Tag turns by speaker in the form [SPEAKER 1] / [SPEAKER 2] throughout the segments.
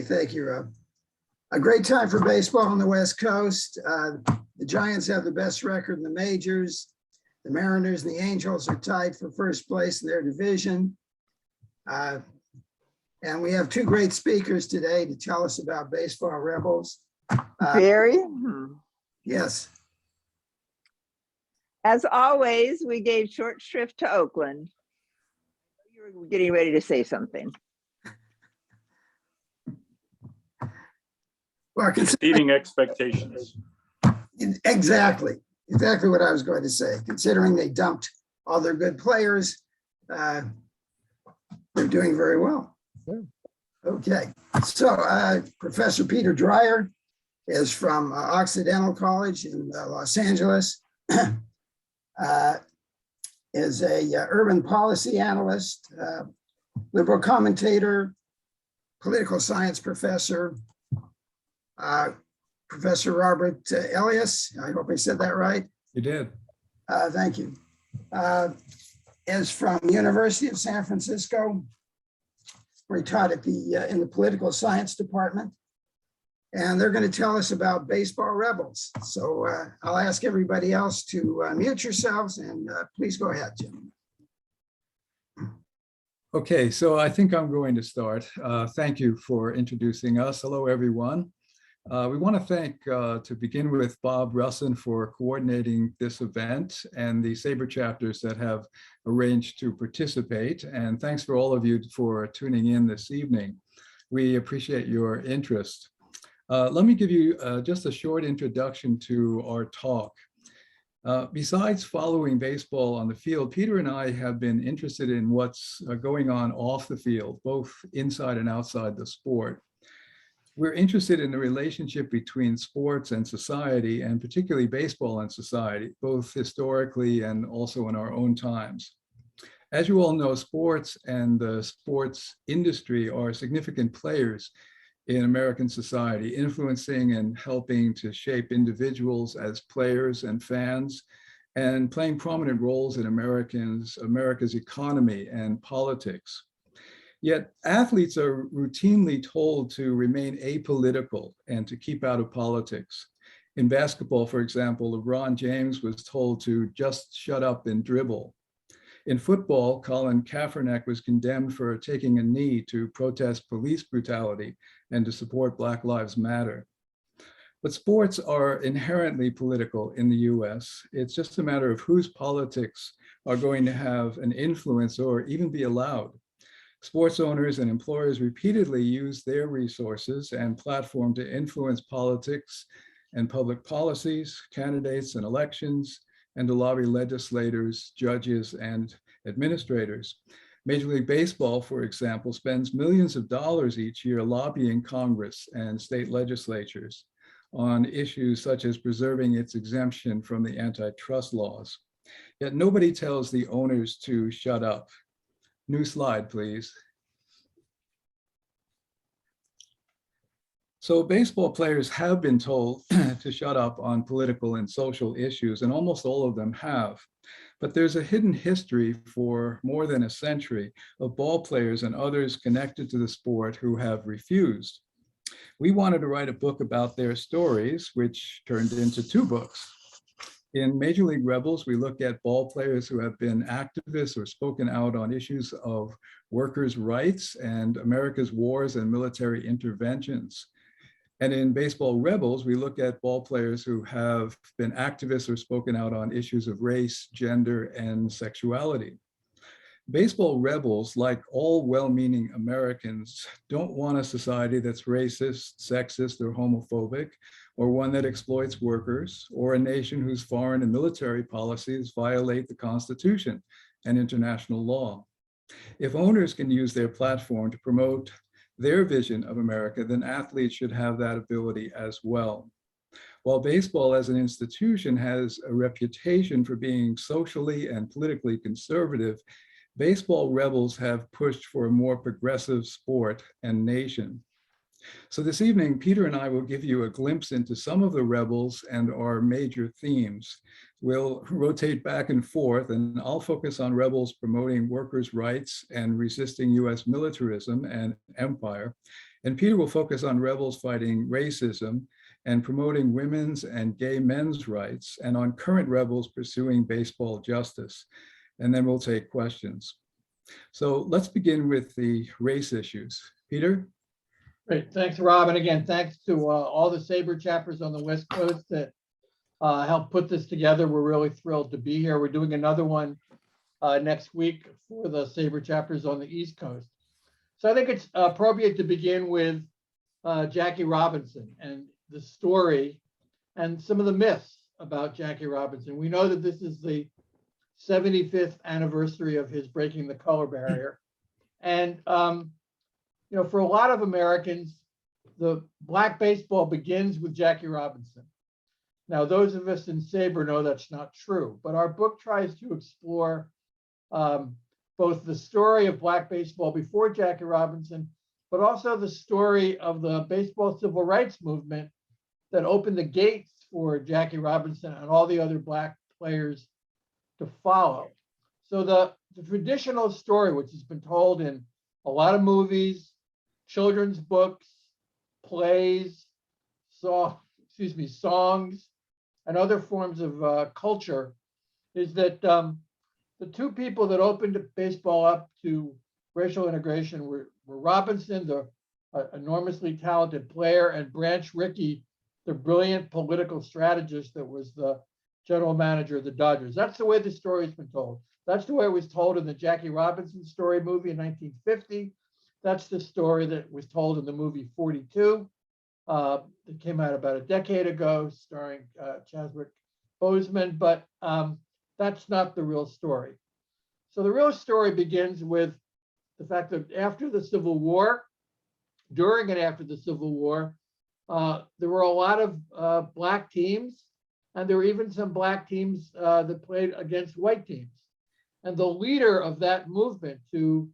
[SPEAKER 1] Thank you, Rob. A great time for baseball on the West Coast. The Giants have the best record in the majors. The Mariners and the Angels are tied for first place in their division. And we have two great speakers today to tell us about baseball rebels. Yes.
[SPEAKER 2] As always, we gave short shrift to Oakland. You were getting ready to say something.
[SPEAKER 1] Well,
[SPEAKER 3] exceeding expectations.
[SPEAKER 1] Exactly what I was going to say. Considering they dumped all their good players, they're doing very well. Okay, so Professor Peter Dreier is from Occidental College in Los Angeles. Is a urban policy analyst, liberal commentator, political science professor. Professor Robert Elias, I hope I said that right.
[SPEAKER 4] You did.
[SPEAKER 1] Thank you. Is from University of San Francisco, where he taught at in the political science department. And they're going to tell us about baseball rebels. So I'll ask everybody else to mute yourselves and please go ahead, Jim.
[SPEAKER 4] Okay, so I think I'm going to start. Thank you for introducing us. Hello, everyone. We want to thank, to begin with, Bob Russin for coordinating this event and the SABR chapters that have arranged to participate. And thanks for all of you for tuning in this evening. We appreciate your interest. Let me give you just a short introduction to our talk. Besides following baseball on the field, Peter and I have been interested in what's going on off the field, both inside and outside the sport. We're interested in the relationship between sports and society, and particularly baseball and society, both historically and also in our own times. As you all know, sports and the sports industry are significant players in American society, influencing and helping to shape individuals as players and fans, and playing prominent roles in America's economy and politics. Yet athletes are routinely told to remain apolitical and to keep out of politics. In basketball, for example, LeBron James was told to just shut up and dribble. In football, Colin Kaepernick was condemned for taking a knee to protest police brutality and to support Black Lives Matter. But sports are inherently political in the US. It's just a matter of whose politics are going to have an influence or even be allowed. Sports owners and employers repeatedly use their resources and platform to influence politics and public policies, candidates and elections, and to lobby legislators, judges, and administrators. Major League Baseball, for example, spends millions of dollars each year lobbying Congress and state legislatures on issues such as preserving its exemption from the antitrust laws. Yet nobody tells the owners to shut up. New slide, please. So baseball players have been told to shut up on political and social issues, and almost all of them have. But there's a hidden history for more than a century of ball players and others connected to the sport who have refused. We wanted to write a book about their stories, which turned into two books. In Major League Rebels, we look at ball players who have been activists or spoken out on issues of workers' rights and America's wars and military interventions. And in Baseball Rebels, we look at ball players who have been activists or spoken out on issues of race, gender, and sexuality. Baseball rebels, like all well-meaning Americans, don't want a society that's racist, sexist, or homophobic, or one that exploits workers, or a nation whose foreign and military policies violate the Constitution and international law. If owners can use their platform to promote their vision of America, then athletes should have that ability as well. While baseball as an institution has a reputation for being socially and politically conservative, baseball rebels have pushed for a more progressive sport and nation. So this evening, Peter and I will give you a glimpse into some of the rebels and our major themes. We'll rotate back and forth, and I'll focus on rebels promoting workers' rights and resisting US militarism and empire. And Peter will focus on rebels fighting racism and promoting women's and gay men's rights, and on current rebels pursuing baseball justice. And then we'll take questions. So let's begin with the race issues. Peter?
[SPEAKER 5] Great, thanks, Rob. And again, thanks to all the SABR chapters on the West Coast that helped put this together. We're really thrilled to be here. We're doing another one next week for the SABR chapters on the East Coast. So I think it's appropriate to begin with Jackie Robinson and the story and some of the myths about Jackie Robinson. We know that this is the 75th anniversary of his breaking the color barrier. And, you know, for a lot of Americans, the black baseball begins with Jackie Robinson. Now, those of us in SABR know that's not true, but our book tries to explore both the story of black baseball before Jackie Robinson, but also the story of the baseball civil rights movement that opened the gates for Jackie Robinson and all the other black players to follow. So the traditional story, which has been told in a lot of movies, children's books, plays, songs, and other forms of culture, is that the two people that opened baseball up to racial integration were Robinson, the enormously talented player, and Branch Rickey, the brilliant political strategist that was the general manager of the Dodgers. That's the way the story has been told. That's the way it was told in the Jackie Robinson story movie in 1950. That's the story that was told in the movie 42. That came out about a decade ago, starring Chadwick Boseman, but that's not the real story. So the real story begins with the fact that after the Civil War, during and after the Civil War, there were a lot of black teams, and there were even some black teams that played against white teams. And the leader of that movement to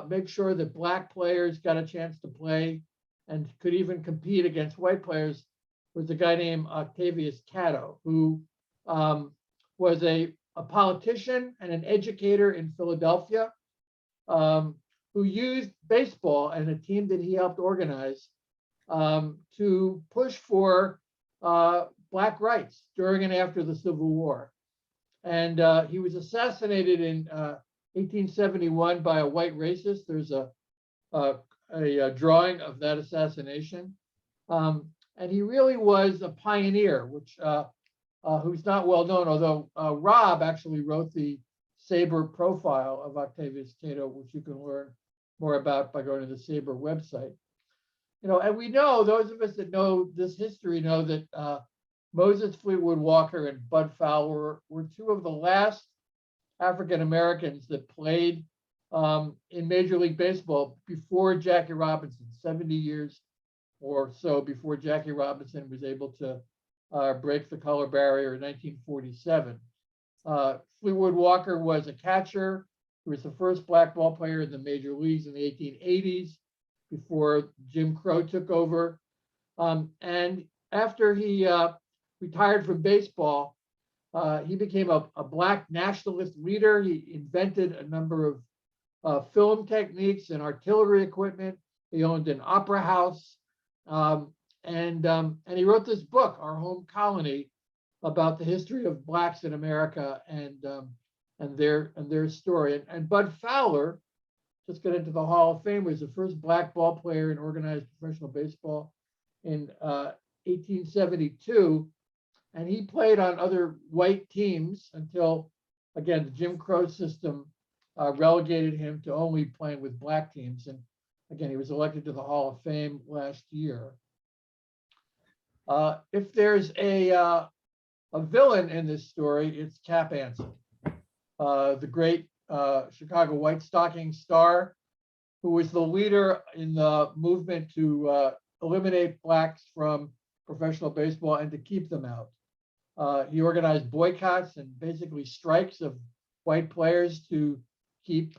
[SPEAKER 5] make sure that black players got a chance to play and could even compete against white players was a guy named Octavius Catto, who was a politician and an educator in Philadelphia, who used baseball and a team that he helped organize to push for black rights during and after the Civil War. And he was assassinated in 1871 by a white racist. There's a drawing of that assassination. And he really was a pioneer, which who's not well known, although Rob actually wrote the SABR profile of Octavius Catto, which you can learn more about by going to the SABR website. You know, and we know, those of us that know this history know that Moses Fleetwood Walker and Bud Fowler were two of the last African Americans that played in Major League Baseball before Jackie Robinson, 70 years or so before Jackie Robinson was able to break the color barrier in 1947. Fleetwood Walker was a catcher. He was the first black ball player in the major leagues in the 1880s before Jim Crow took over. And after he retired from baseball, he became a black nationalist leader. He invented a number of film techniques and artillery equipment. He owned an opera house. And he wrote this book, Our Home Colony, about the history of blacks in America and their story. And Bud Fowler, just got into the Hall of Fame, was the first black ball player in organized professional baseball in 1872. And he played on other white teams until, again, the Jim Crow system relegated him to only playing with black teams. And again, he was elected to the Hall of Fame last year. If there's a villain in this story, it's Cap Anson, the great Chicago White Stocking star, who was the leader in the movement to eliminate blacks from professional baseball and to keep them out. He organized boycotts and basically strikes of white players to keep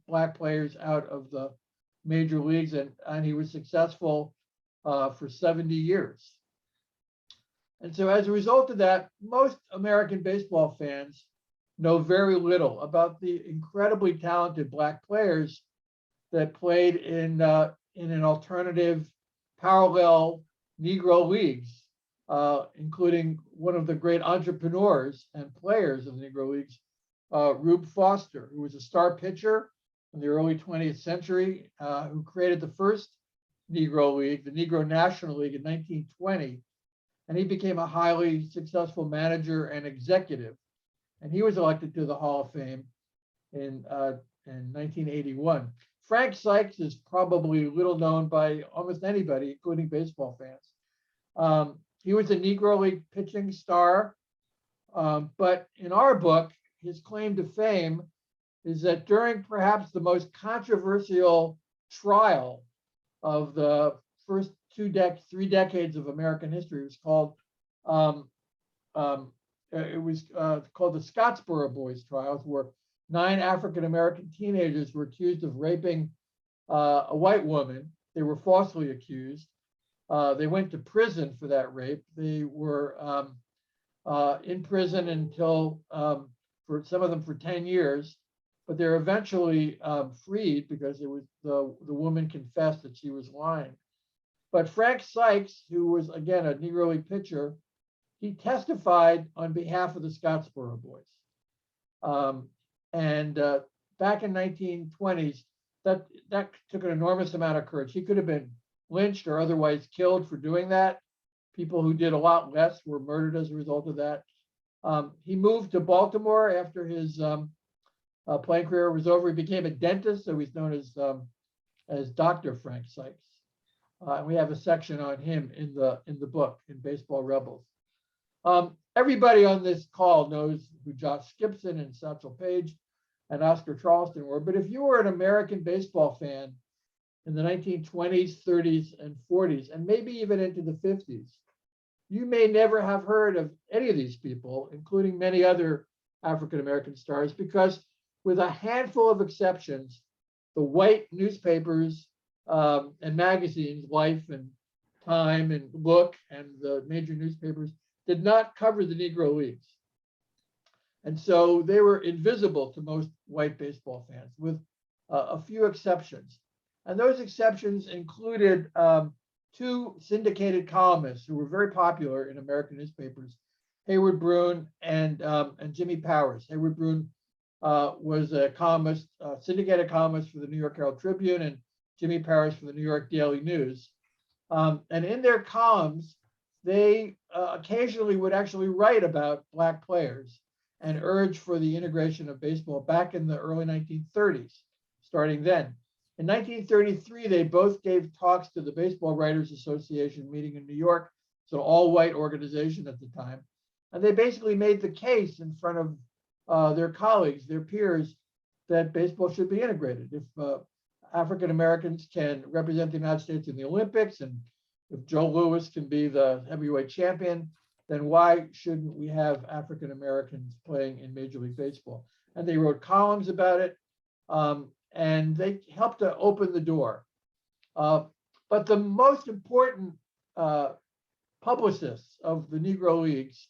[SPEAKER 5] black players out of the major leagues, and he was successful for 70 years. And so as a result of that, most American baseball fans know very little about the incredibly talented black players that played in in an alternative parallel Negro leagues, including one of the great entrepreneurs and players of the Negro leagues, Rube Foster, who was a star pitcher in the early 20th century, who created the first Negro League, the Negro National League in 1920. And he became a highly successful manager and executive. And he was elected to the Hall of Fame in 1981. Frank Sykes is probably little known by almost anybody, including baseball fans. He was a Negro League pitching star, but in our book, his claim to fame is that during perhaps the most controversial trial of the first 3 decades of American history, it was called the Scottsboro Boys trials, where 9 African-American teenagers were accused of raping a white woman. They were falsely accused. They went to prison for that rape. They were in prison until, for some of them for 10 years, but they're eventually freed because it was the woman confessed that she was lying. But Frank Sykes, who was, again, a Negro League pitcher, he testified on behalf of the Scottsboro Boys. Back in 1920s, that took an enormous amount of courage. He could have been lynched or otherwise killed for doing that. People who did a lot less were murdered as a result of that. He moved to Baltimore after his playing career was over. He became a dentist, so he's known as Dr. Frank Sykes. And we have a section on him in the book, in Baseball Rebels. Everybody on this call knows who Josh Gibson and Satchel Paige and Oscar Charleston were. But if you were an American baseball fan in the 1920s, 30s, and 40s, and maybe even into the 50s, you may never have heard of any of these people, including many other African-American stars, because with a handful of exceptions, the white newspapers and magazines, Life and Time and Look, and the major newspapers did not cover the Negro Leagues. And so they were invisible to most white baseball fans, with a few exceptions. And those exceptions included 2 syndicated columnists who were very popular in American newspapers, Hayward Broun and Jimmy Powers. Hayward Broun was a columnist, syndicated columnist for the New York Herald Tribune, and Jimmy Powers for the New York Daily News. And in their columns, they occasionally would actually write about Black players and urge for the integration of baseball back in the early 1930s, starting then. In 1933, they both gave talks to the Baseball Writers Association meeting in New York. It's an all-white organization at the time. And they basically made the case in front of their colleagues, their peers, that baseball should be integrated. If African Americans can represent the United States in the Olympics, and if Joe Louis can be the heavyweight champion, then why shouldn't we have African Americans playing in Major League Baseball? And they wrote columns about it, and they helped to open the door. But the most important publicists of the Negro Leagues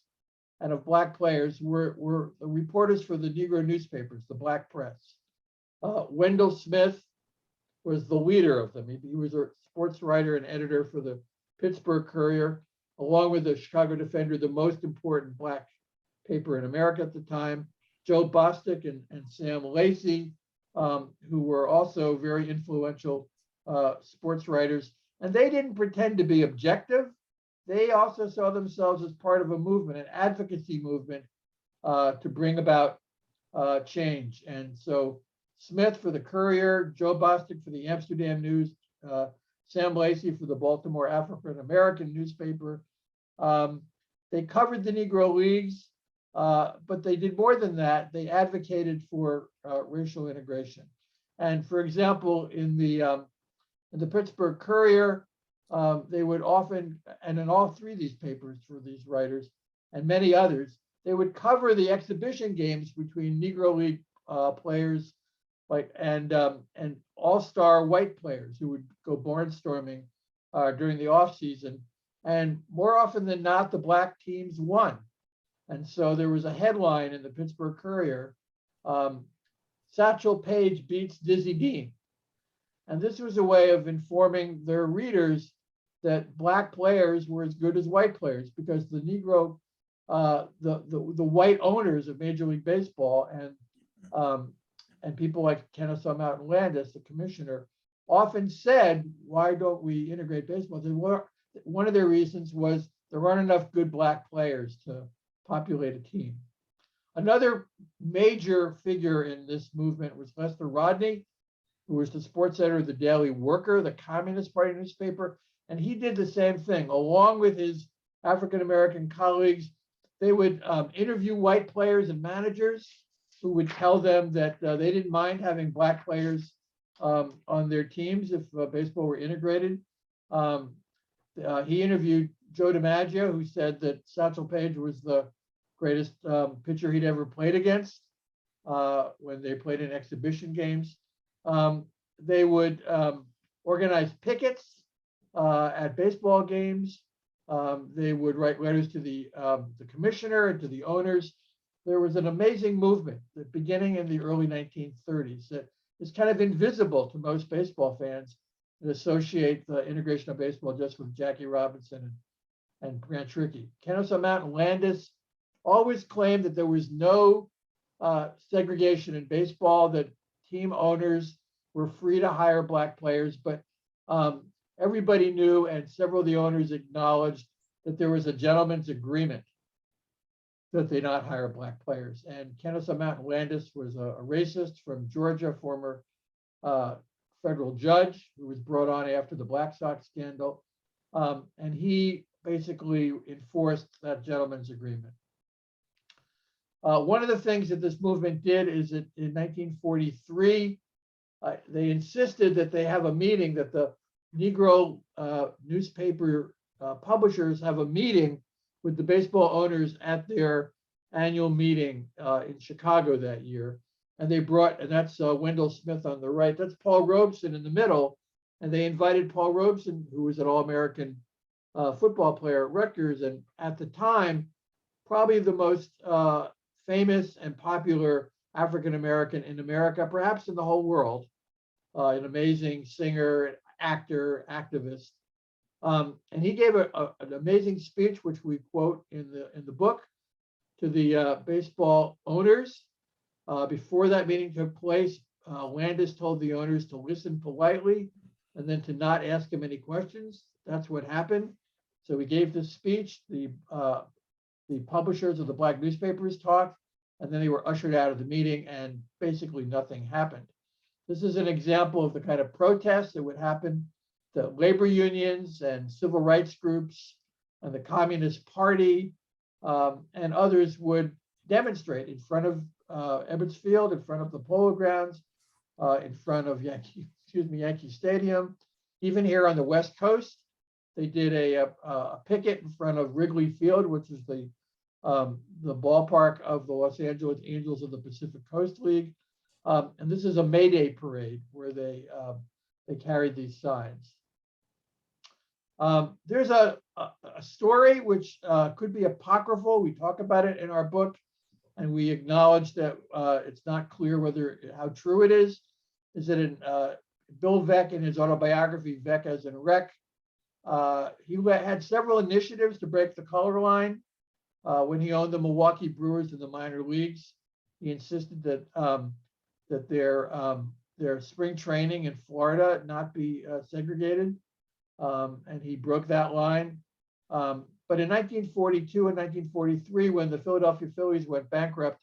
[SPEAKER 5] and of Black players were the reporters for the Negro newspapers, the Black press. Wendell Smith was the leader of them. He was a sports writer and editor for the Pittsburgh Courier, along with the Chicago Defender, the most important Black paper in America at the time. Joe Bostic and Sam Lacey, who were also very influential sports writers. And they didn't pretend to be objective. They also saw themselves as part of a movement, an advocacy movement to bring about change. And so Smith for the Courier, Joe Bostic for the Amsterdam News, Sam Lacey for the Baltimore African American newspaper. They covered the Negro Leagues, but they did more than that. They advocated for racial integration. And for example, in the Pittsburgh Courier, they would often, and in all 3 of these papers for these writers and many others, they would cover the exhibition games between Negro League players and all-star white players who would go barnstorming during the off season. And more often than not, the Black teams won. And so there was a headline in the Pittsburgh Courier, Satchel Paige beats Dizzy Dean. And this was a way of informing their readers that black players were as good as white players, because the Negro, the white owners of Major League Baseball and people like Kennesaw Mountain Landis, the commissioner, often said, "Why don't we integrate baseball?" One of their reasons was there aren't enough good black players to populate a team. Another major figure in this movement was Lester Rodney, who was the sports editor of the Daily Worker, the Communist Party newspaper. And he did the same thing. Along with his African-American colleagues, they would interview white players and managers who would tell them that they didn't mind having black players on their teams if baseball were integrated. He interviewed Joe DiMaggio, who said that Satchel Paige was the greatest pitcher he'd ever played against when they played in exhibition games. They would organize pickets at baseball games. They would write letters to the commissioner and to the owners. There was an amazing movement that beginning in the early 1930s that is kind of invisible to most baseball fans that associate the integration of baseball just with Jackie Robinson and Grant Trickey. Kennesaw Mountain Landis always claimed that there was no segregation in baseball, that team owners were free to hire black players, but everybody knew, and several of the owners acknowledged, that there was a gentleman's agreement that they not hire black players. And Kennesaw Mountain Landis was a racist from Georgia, former federal judge who was brought on after the Black Sox scandal. And he basically enforced that gentleman's agreement. One of the things that this movement did is that in 1943, they insisted that they have a meeting, that the Negro newspaper publishers have a meeting with the baseball owners at their annual meeting in Chicago that year. And they brought, and that's Wendell Smith on the right, that's Paul Robeson in the middle. And they invited Paul Robeson, who was an All-American football player at Rutgers, and at the time, probably the most famous and popular African-American in America, perhaps in the whole world, an amazing singer, actor, activist. And he gave an amazing speech, which we quote in the book, to the baseball owners. Before that meeting took place, Landis told the owners to listen politely and then to not ask him any questions. That's what happened. So he gave this speech. The publishers of the black newspapers talked, and then they were ushered out of the meeting, and basically nothing happened. This is an example of the kind of protests that would happen to labor unions and civil rights groups and the Communist Party and others would demonstrate in front of Ebbets Field, in front of the Polo Grounds, in front of Yankee Stadium. Even here on the West Coast, they did a picket in front of Wrigley Field, which is the ballpark of the Los Angeles Angels of the Pacific Coast League. And this is a May Day parade where they carried these signs. There's a story which could be apocryphal. We talk about it in our book, and we acknowledge that it's not clear how true it is. Is that in Bill Veeck, in his autobiography, Veeck as in Wreck, he had several initiatives to break the color line. When he owned the Milwaukee Brewers in the minor leagues, he insisted that their spring training in Florida not be segregated, and he broke that line. But in 1942 and 1943, when the Philadelphia Phillies went bankrupt,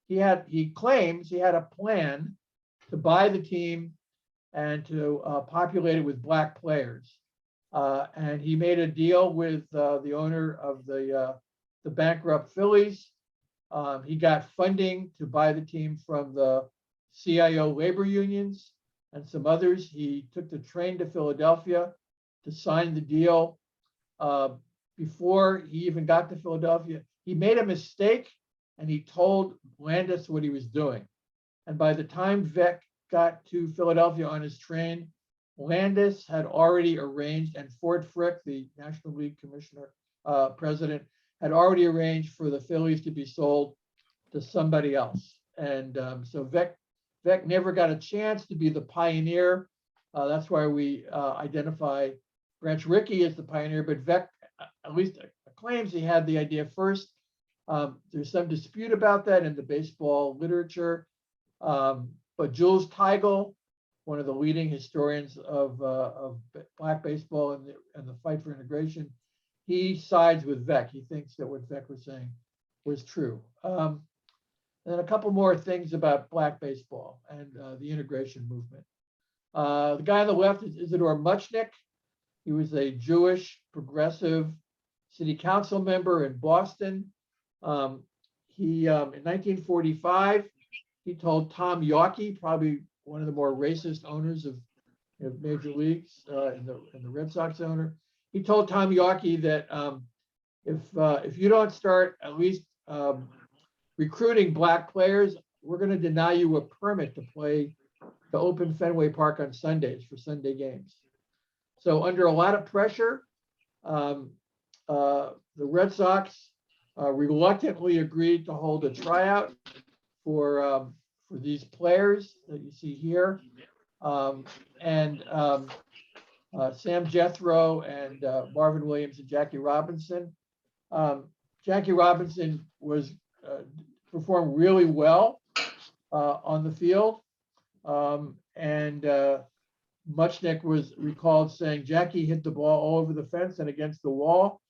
[SPEAKER 5] he claims he had a plan to buy the team and to populate it with black players. And he made a deal with the owner of the bankrupt Phillies. He got funding to buy the team from the CIO labor unions and some others. He took the train to Philadelphia to sign the deal. Before he even got to Philadelphia, he made a mistake and he told Landis what he was doing. And by the time Veeck got to Philadelphia on his train, Landis had already arranged, and Ford Frick, the National League commissioner, president, had already arranged for the Phillies to be sold to somebody else. And so Veeck never got a chance to be the pioneer That's why we identify Branch Rickey as the pioneer, but Veeck at least claims he had the idea first. There's some dispute about that in the baseball literature, but Jules Teigel, one of the leading historians of black baseball and the fight for integration, he sides with Veeck. He thinks that what Veeck was saying was true. And then a couple more things about black baseball and the integration movement. The guy on the left is Isidore Muchnick. He was a Jewish progressive city council member in Boston. In 1945, he told Tom Yawkey, probably one of the more racist owners of major leagues, and the Red Sox owner. He told Tom Yawkey that if you don't start at least recruiting black players, we're going to deny you a permit to open Fenway Park on Sundays for Sunday games. So under a lot of pressure, the Red Sox reluctantly agreed to hold a tryout for these players that you see here. Sam Jethro and Marvin Williams and Jackie Robinson. Jackie Robinson performed really well on the field. Muchnick was recalled saying Jackie hit the ball all over the fence and against the wall.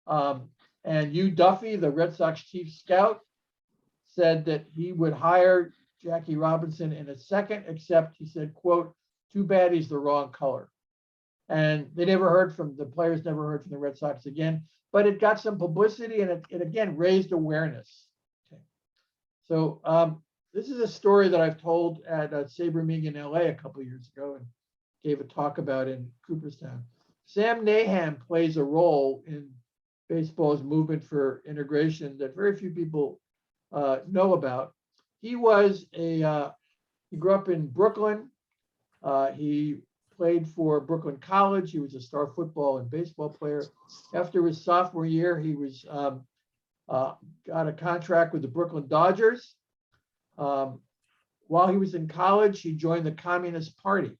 [SPEAKER 5] And Hugh Duffy, the Red Sox chief scout, said that he would hire Jackie Robinson in a second, except he said, quote, "Too bad he's the wrong color." And the players never heard from the Red Sox again, but it got some publicity and it again raised awareness. Okay. So this is a story that I've told at SABR meeting in LA a couple of years ago and gave a talk about in Cooperstown. Sam Naham plays a role in baseball's movement for integration that very few people know about. He grew up in Brooklyn. He played for Brooklyn College. He was a star football and baseball player. After his sophomore year, he got a contract with the Brooklyn Dodgers. While he was in college, he joined the Communist Party,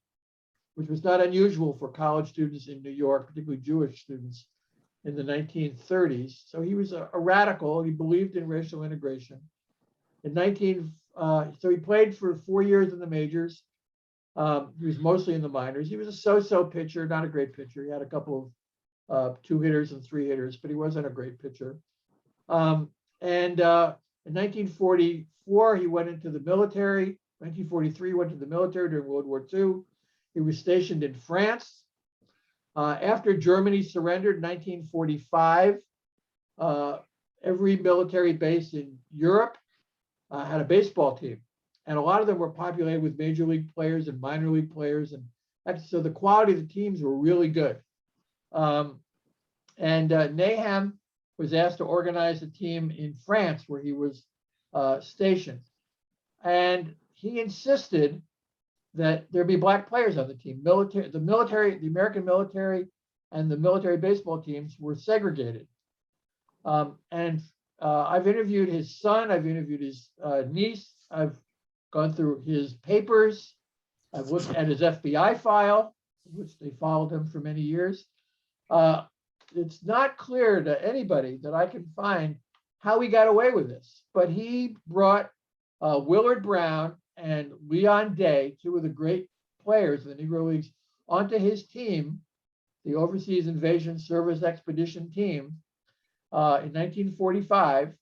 [SPEAKER 5] which was not unusual for college students in New York, particularly Jewish students in the 1930s. So he was a radical. He believed in racial integration. So he played for 4 years in the majors. He was mostly in the minors. He was a so-so pitcher, not a great pitcher. He had a couple of 2 hitters and 3 hitters, but he wasn't a great pitcher. In 1944, he went into the military. 1943, he went to the military during World War II. He was stationed in France. After Germany surrendered in 1945, every military base in Europe had a baseball team. And a lot of them were populated with major league players and minor league players. And so the quality of the teams were really good. Naham was asked to organize a team in France where he was stationed. And he insisted that there be black players on the team. The American military and the military baseball teams were segregated. I've interviewed his son, I've interviewed his niece, I've gone through his papers, I've looked at his FBI file, which they followed him for many years. It's not clear to anybody that I can find how he got away with this, but he brought Willard Brown and Leon Day, 2 of the great players of the Negro Leagues, onto his team, the Overseas Invasion Service Expedition team, in 1945.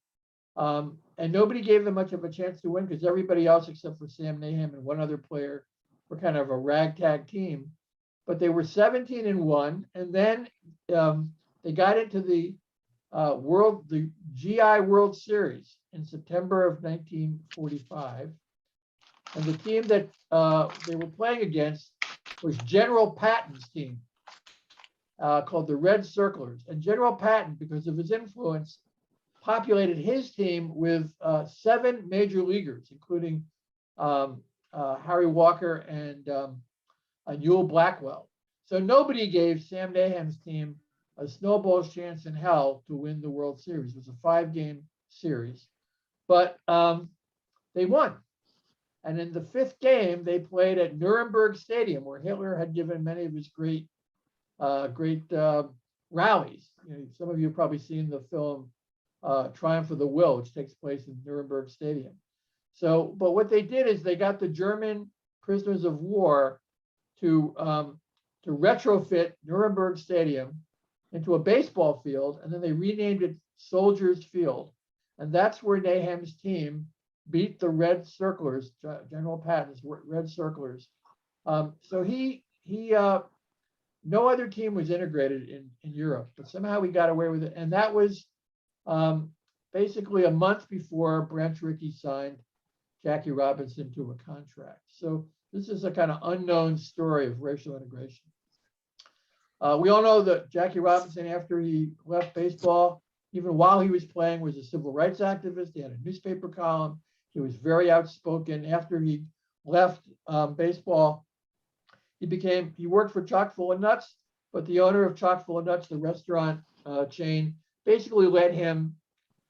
[SPEAKER 5] And nobody gave them much of a chance to win because everybody else except for Sam Naham and 1 other player were kind of a ragtag team. But they were 17-1, and then they got into the GI World Series in September of 1945. And the team that they were playing against was General Patton's team, called the Red Circlers. And General Patton, because of his influence, populated his team with 7 major leaguers, including Harry Walker and Ewell Blackwell. So nobody gave Sam Naham's team a snowball's chance in hell to win the World Series. It was a 5-game series, but they won. And in the fifth game, they played at Nuremberg Stadium, where Hitler had given many of his great rallies. You know, some of you have probably seen the film Triumph of the Will, which takes place in Nuremberg Stadium. So, but what they did is they got the German prisoners of war to retrofit Nuremberg Stadium into a baseball field, and then they renamed it Soldiers Field. And that's where Naham's team beat the Red Circlers, General Patton's Red Circlers. So no other team was integrated in Europe, but somehow we got away with it. And that was basically a month before Branch Rickey signed Jackie Robinson to a contract. So this is a kind of unknown story of racial integration. We all know that Jackie Robinson, after he left baseball, even while he was playing, was a civil rights activist. He had a newspaper column. He was very outspoken. After he left baseball, he worked for Chock full of Nuts, but the owner of Chock full of Nuts, the restaurant chain, basically let him,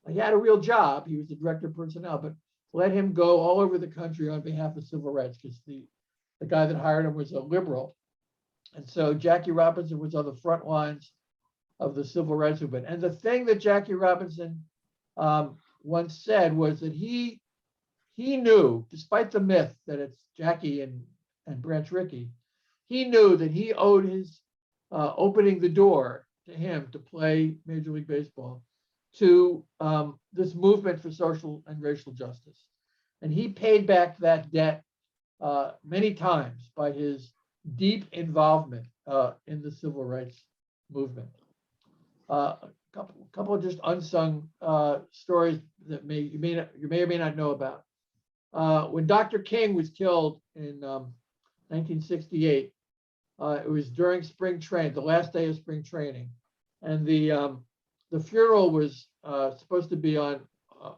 [SPEAKER 5] he had a real job. He was the director of personnel, but let him go all over the country on behalf of civil rights because the guy that hired him was a liberal. And so Jackie Robinson was on the front lines of the civil rights movement. And the thing that Jackie Robinson once said was that he knew, despite the myth that it's Jackie and Branch Rickey, he knew that he owed his opening the door to him to play Major League Baseball to this movement for social and racial justice. And he paid back that debt many times by his deep involvement in the civil rights movement. A couple of just unsung stories that you may or may not know about. When Dr. King was killed in 1968, it was during spring training, the last day of spring training, and the funeral was supposed to be on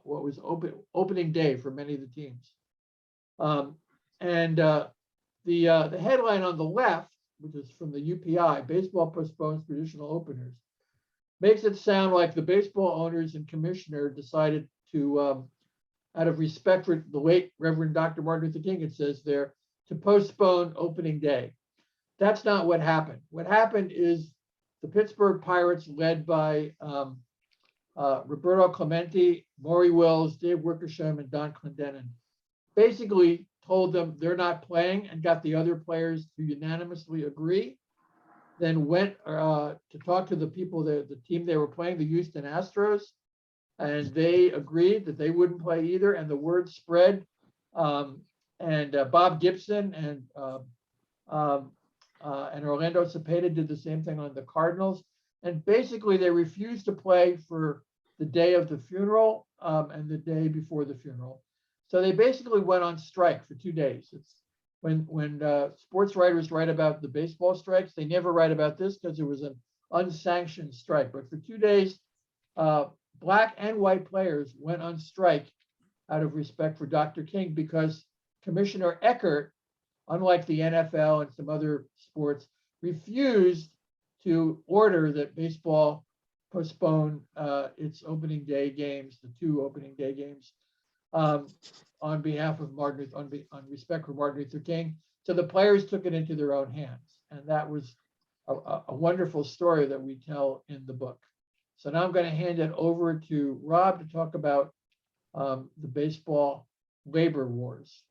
[SPEAKER 5] what was opening day for many of the teams. The headline on the left, which is from the UPI, Baseball Postpones Traditional Openers, makes it sound like the baseball owners and commissioner decided to, out of respect for the late Reverend Dr. Martin Luther King, it says there, to postpone opening day. That's not what happened. What happened is the Pittsburgh Pirates, led by Roberto Clemente, Maury Wills, Dave Wickersham, and Don Clendenin, basically told them they're not playing and got the other players to unanimously agree. Then went to talk to the people, the team they were playing, the Houston Astros, and they agreed that they wouldn't play either. And the word spread. Bob Gibson and Orlando Cepeda did the same thing on the Cardinals. And basically, they refused to play for the day of the funeral and the day before the funeral. So they basically went on strike for 2 days. It's when sports writers write about the baseball strikes, they never write about this because it was an unsanctioned strike. But for 2 days, Black and white players went on strike out of respect for Dr. King, because Commissioner Eckert, unlike the NFL and some other sports, refused to order that baseball postpone its opening day games, the 2 opening day games, on behalf of on respect for Martin Luther King. So the players took it into their own hands. And that was a wonderful story that we tell in the book. So now I'm going to hand it over to Rob to talk about the baseball labor wars.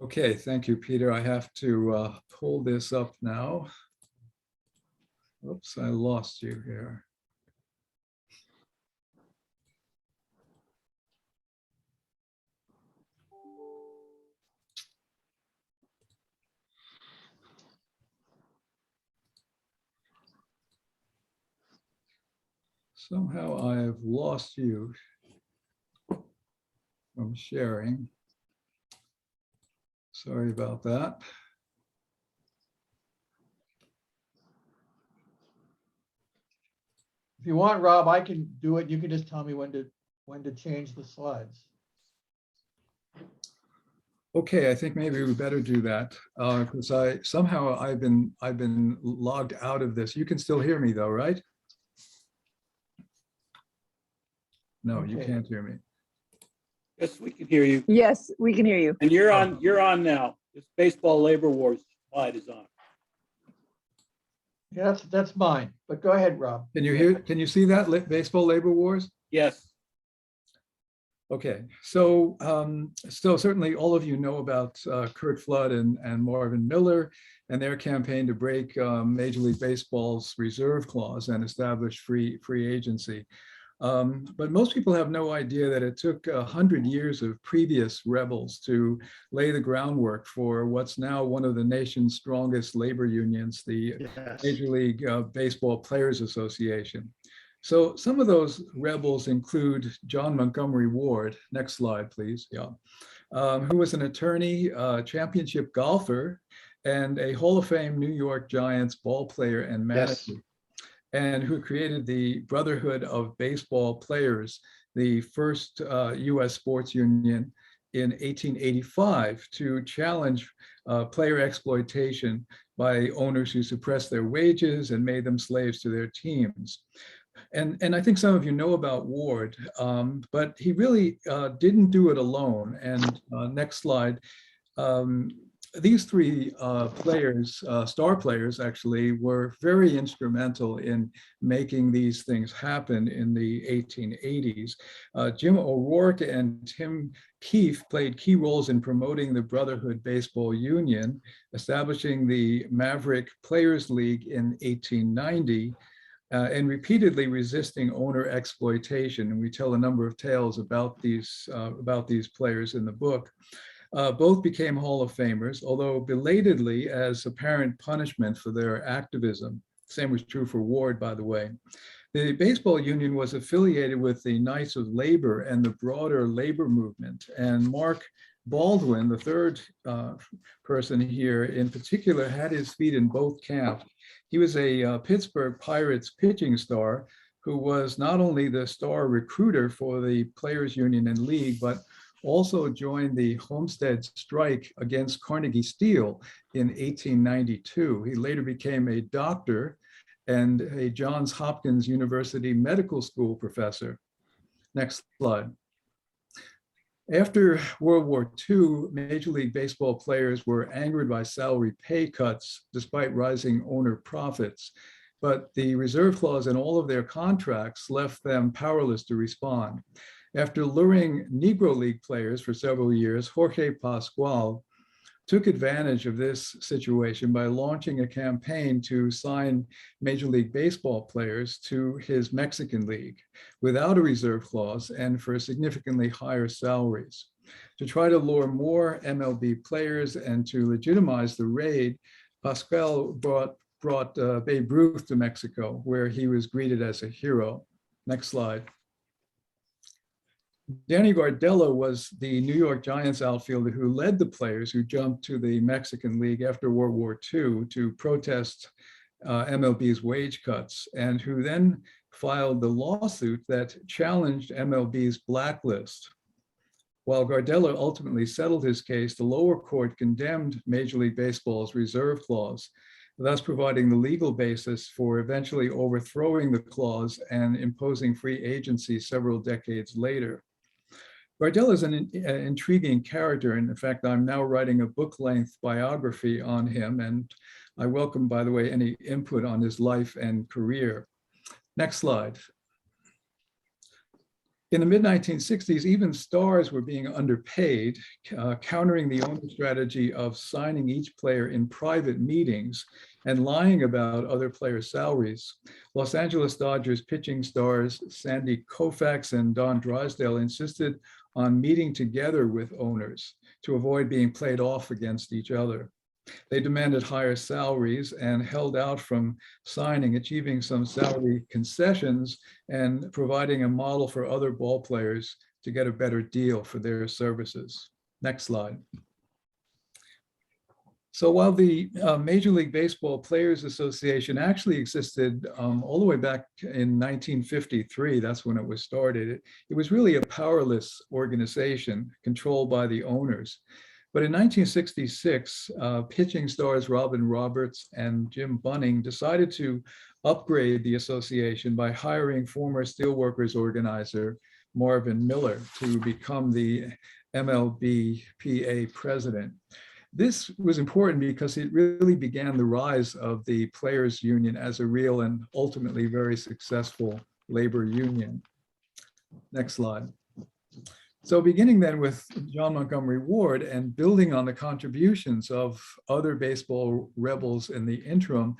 [SPEAKER 4] Okay, thank you, Peter. I have to pull this up now. Oops, I lost you here. Somehow I have lost you from sharing. Sorry about that.
[SPEAKER 5] If you want, Rob, I can do it. You can just tell me when to change the slides.
[SPEAKER 4] Okay, I think maybe we better do that because I've been logged out of this. You can still hear me though, right? No, you
[SPEAKER 5] Okay.
[SPEAKER 4] can't hear me.
[SPEAKER 6] Yes, we can hear you.
[SPEAKER 2] Yes, we can hear you.
[SPEAKER 6] And you're on now. This baseball labor wars slide is on.
[SPEAKER 5] Yeah, that's mine, but go ahead, Rob.
[SPEAKER 4] Can you see that baseball labor wars?
[SPEAKER 6] Yes.
[SPEAKER 4] Okay, so certainly all of you know about Curt Flood and Marvin Miller and their campaign to break Major League Baseball's reserve clause and establish free agency. But most people have no idea that it took 100 years of previous rebels to lay the groundwork for what's now one of the nation's strongest labor unions, the Major League Baseball Players Association. So some of those rebels include John Montgomery Ward, next slide, please, yeah, who was an attorney, championship golfer, and a Hall of Fame New York Giants ball player and manager, and who created the Brotherhood of Baseball Players, the first US sports union in 1885 to challenge player exploitation by owners who suppressed their wages and made them slaves to their teams. And I think some of you know about Ward, but he really didn't do it alone. And next slide. These three players, star players actually, were very instrumental in making these things happen in the 1880s. Jim O'Rourke and Tim Keefe played key roles in promoting the Brotherhood Baseball Union, establishing the Maverick Players League in 1890, and repeatedly resisting owner exploitation. And we tell a number of tales about these players in the book. Both became Hall of Famers, although belatedly as apparent punishment for their activism. Same was true for Ward, by the way. The baseball union was affiliated with the Knights of Labor and the broader labor movement. And Mark Baldwin, the third person here in particular, had his feet in both camps. He was a Pittsburgh Pirates pitching star who was not only the star recruiter for the Players Union and League, but also joined the Homestead strike against Carnegie Steel in 1892. He later became a doctor and a Johns Hopkins University Medical School professor. Next slide. After World War II, Major League Baseball players were angered by salary pay cuts despite rising owner profits. But the reserve clause in all of their contracts left them powerless to respond. After luring Negro League players for several years, Jorge Pascual took advantage of this situation by launching a campaign to sign Major League Baseball players to his Mexican League without a reserve clause and for significantly higher salaries. To try to lure more MLB players and to legitimize the raid, Pascual brought Babe Ruth to Mexico, where he was greeted as a hero. Next slide. Danny Gardello was the New York Giants outfielder who led the players who jumped to the Mexican League after World War II to protest MLB's wage cuts, and who then filed the lawsuit that challenged MLB's blacklist. While Gardello ultimately settled his case, the lower court condemned Major League Baseball's reserve clause, thus providing the legal basis for eventually overthrowing the clause and imposing free agency several decades later. Gardello is an intriguing character, and in fact, I'm now writing a book-length biography on him, and I welcome, by the way, any input on his life and career. Next slide. In the mid-1960s, even stars were being underpaid, countering the owner strategy of signing each player in private meetings and lying about other players' salaries. Los Angeles Dodgers pitching stars Sandy Koufax and Don Drysdale insisted on meeting together with owners to avoid being played off against each other. They demanded higher salaries and held out from signing, achieving some salary concessions and providing a model for other ball players to get a better deal for their services. Next slide. So while the Major League Baseball Players Association actually existed all the way back in 1953, that's when it was started, it was really a powerless organization controlled by the owners. But in 1966, pitching stars Robin Roberts and Jim Bunning decided to upgrade the association by hiring former steelworkers organizer Marvin Miller to become the MLBPA president. This was important because it really began the rise of the players' union as a real and ultimately very successful labor union. Next slide. So beginning then with John Montgomery Ward and building on the contributions of other baseball rebels in the interim,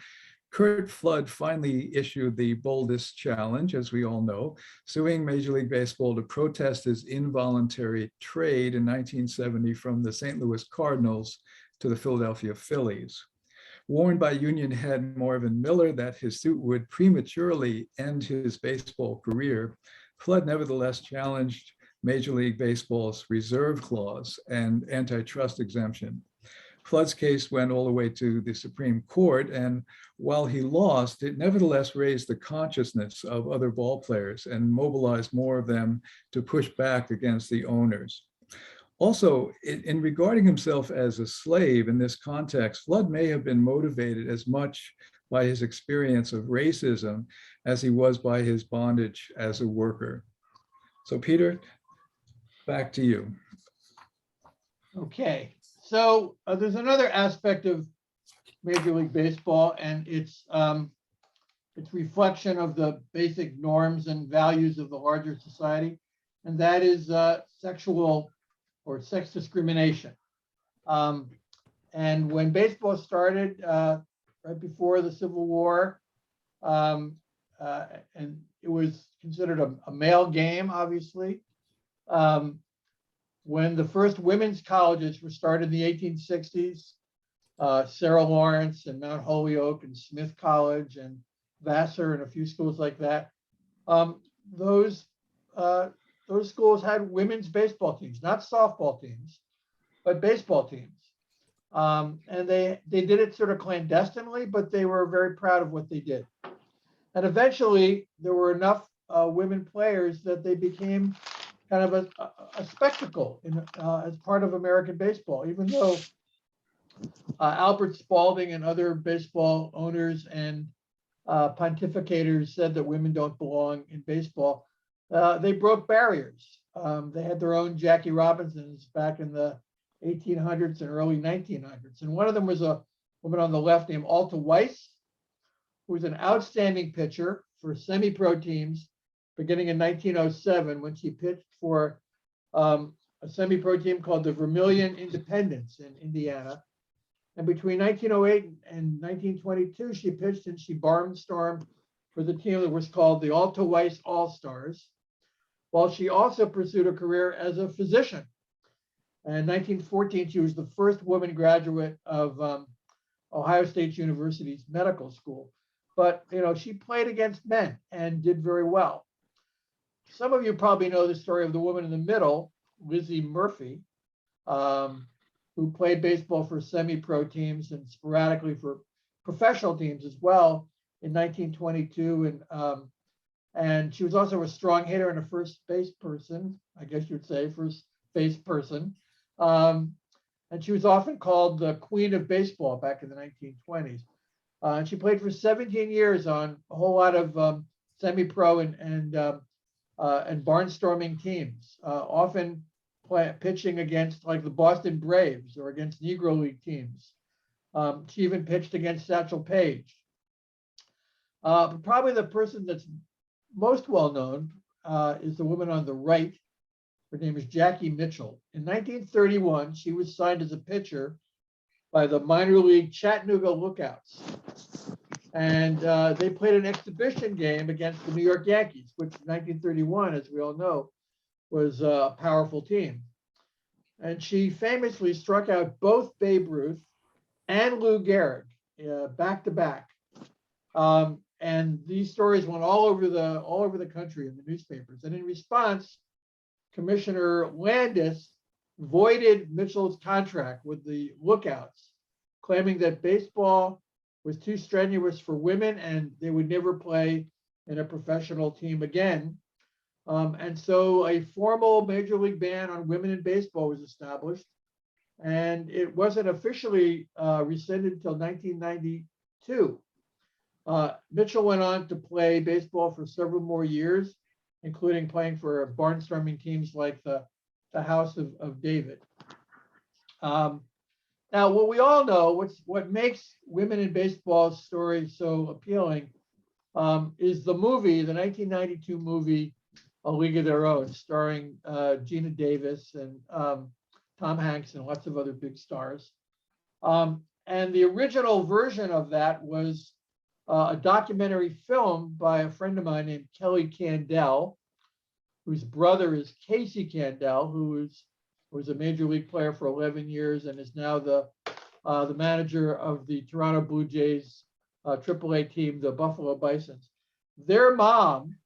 [SPEAKER 4] Curt Flood finally issued the boldest challenge, as we all know, suing Major League Baseball to protest his involuntary trade in 1970 from the St. Louis Cardinals to the Philadelphia Phillies. Warned by union head Marvin Miller that his suit would prematurely end his baseball career, Flood nevertheless challenged Major League Baseball's reserve clause and antitrust exemption. Flood's case went all the way to the Supreme Court, and while he lost, it nevertheless raised the consciousness of other ball players and mobilized more of them to push back against the owners. Also, in regarding himself as a slave in this context, Flood may have been motivated as much by his experience of racism as he was by his bondage as a worker. So Peter, back to you.
[SPEAKER 5] Okay, so there's another aspect of Major League Baseball, and it's reflection of the basic norms and values of the larger society, and that is sexual or sex discrimination. And when baseball started right before the Civil War, and it was considered a male game, obviously. When the first women's colleges were started in the 1860s, Sarah Lawrence and Mount Holyoke and Smith College and Vassar and a few schools like that, those schools had women's baseball teams, not softball teams, but baseball teams. And they did it sort of clandestinely, but they were very proud of what they did. And eventually there were enough women players that they became kind of a spectacle as part of American baseball, even though Albert Spalding and other baseball owners and pontificators said that women don't belong in baseball. They broke barriers. They had their own Jackie Robinsons back in the 1800s and early 1900s. And one of them was a woman on the left named Alta Weiss, who was an outstanding pitcher for semi-pro teams beginning in 1907 when she pitched for a semi-pro team called the Vermilion Independents in Indiana. And between 1908 and 1922, she pitched and she barnstormed for the team that was called the Alta Weiss All-Stars, while she also pursued a career as a physician. And in 1914, she was the first woman graduate of Ohio State University's medical school. But she played against men and did very well. Some of you probably know the story of the woman in the middle, Lizzie Murphy, who played baseball for semi-pro teams and sporadically for professional teams as well in 1922. And she was also a strong hitter and a first base person, I guess you'd say, first base person. And she was often called the Queen of Baseball back in the 1920s. And she played for 17 years on a whole lot of semi-pro and barnstorming teams, often pitching against like the Boston Braves or against Negro League teams. She even pitched against Satchel Paige. But probably the person that's most well known is the woman on the right. Her name is Jackie Mitchell. In 1931, she was signed as a pitcher by the minor league Chattanooga Lookouts. And they played an exhibition game against the New York Yankees, which in 1931, as we all know, was a powerful team. And she famously struck out both Babe Ruth and Lou Gehrig back to back. And these stories went all over the country in the newspapers. And in response, Commissioner Landis voided Mitchell's contract with the Lookouts, claiming that baseball was too strenuous for women and they would never play in a professional team again. And so a formal major league ban on women in baseball was established, and it wasn't officially rescinded until 1992. Mitchell went on to play baseball for several more years including playing for barnstorming teams like the House of David. Now, what we all know, what makes women in baseball story so appealing is the movie, the 1992 movie, A League of Their Own, starring Gina Davis and Tom Hanks and lots of other big stars. And the original version of that was a documentary film by a friend of mine named Kelly Candell, whose brother is Casey Candell, who was a major league player for 11 years and is now the manager of the Toronto Blue Jays AAA team, the Buffalo Bisons. Their mom,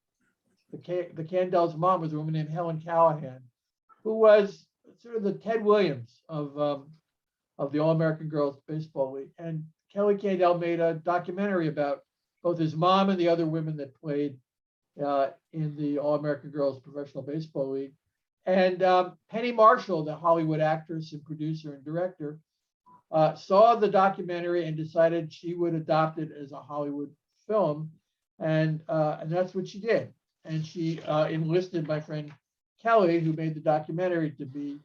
[SPEAKER 5] the Candell's mom, was a woman named Helen Callahan, who was sort of the Ted Williams of the All-American Girls Baseball League. And Kelly Candell made a documentary about both his mom and the other women that played in the All-American Girls Professional Baseball League. And Penny Marshall, the Hollywood actress and producer and director, saw the documentary and decided she would adopt it as a Hollywood film. And that's what she did. And she enlisted my friend Kelly, who made the documentary, to be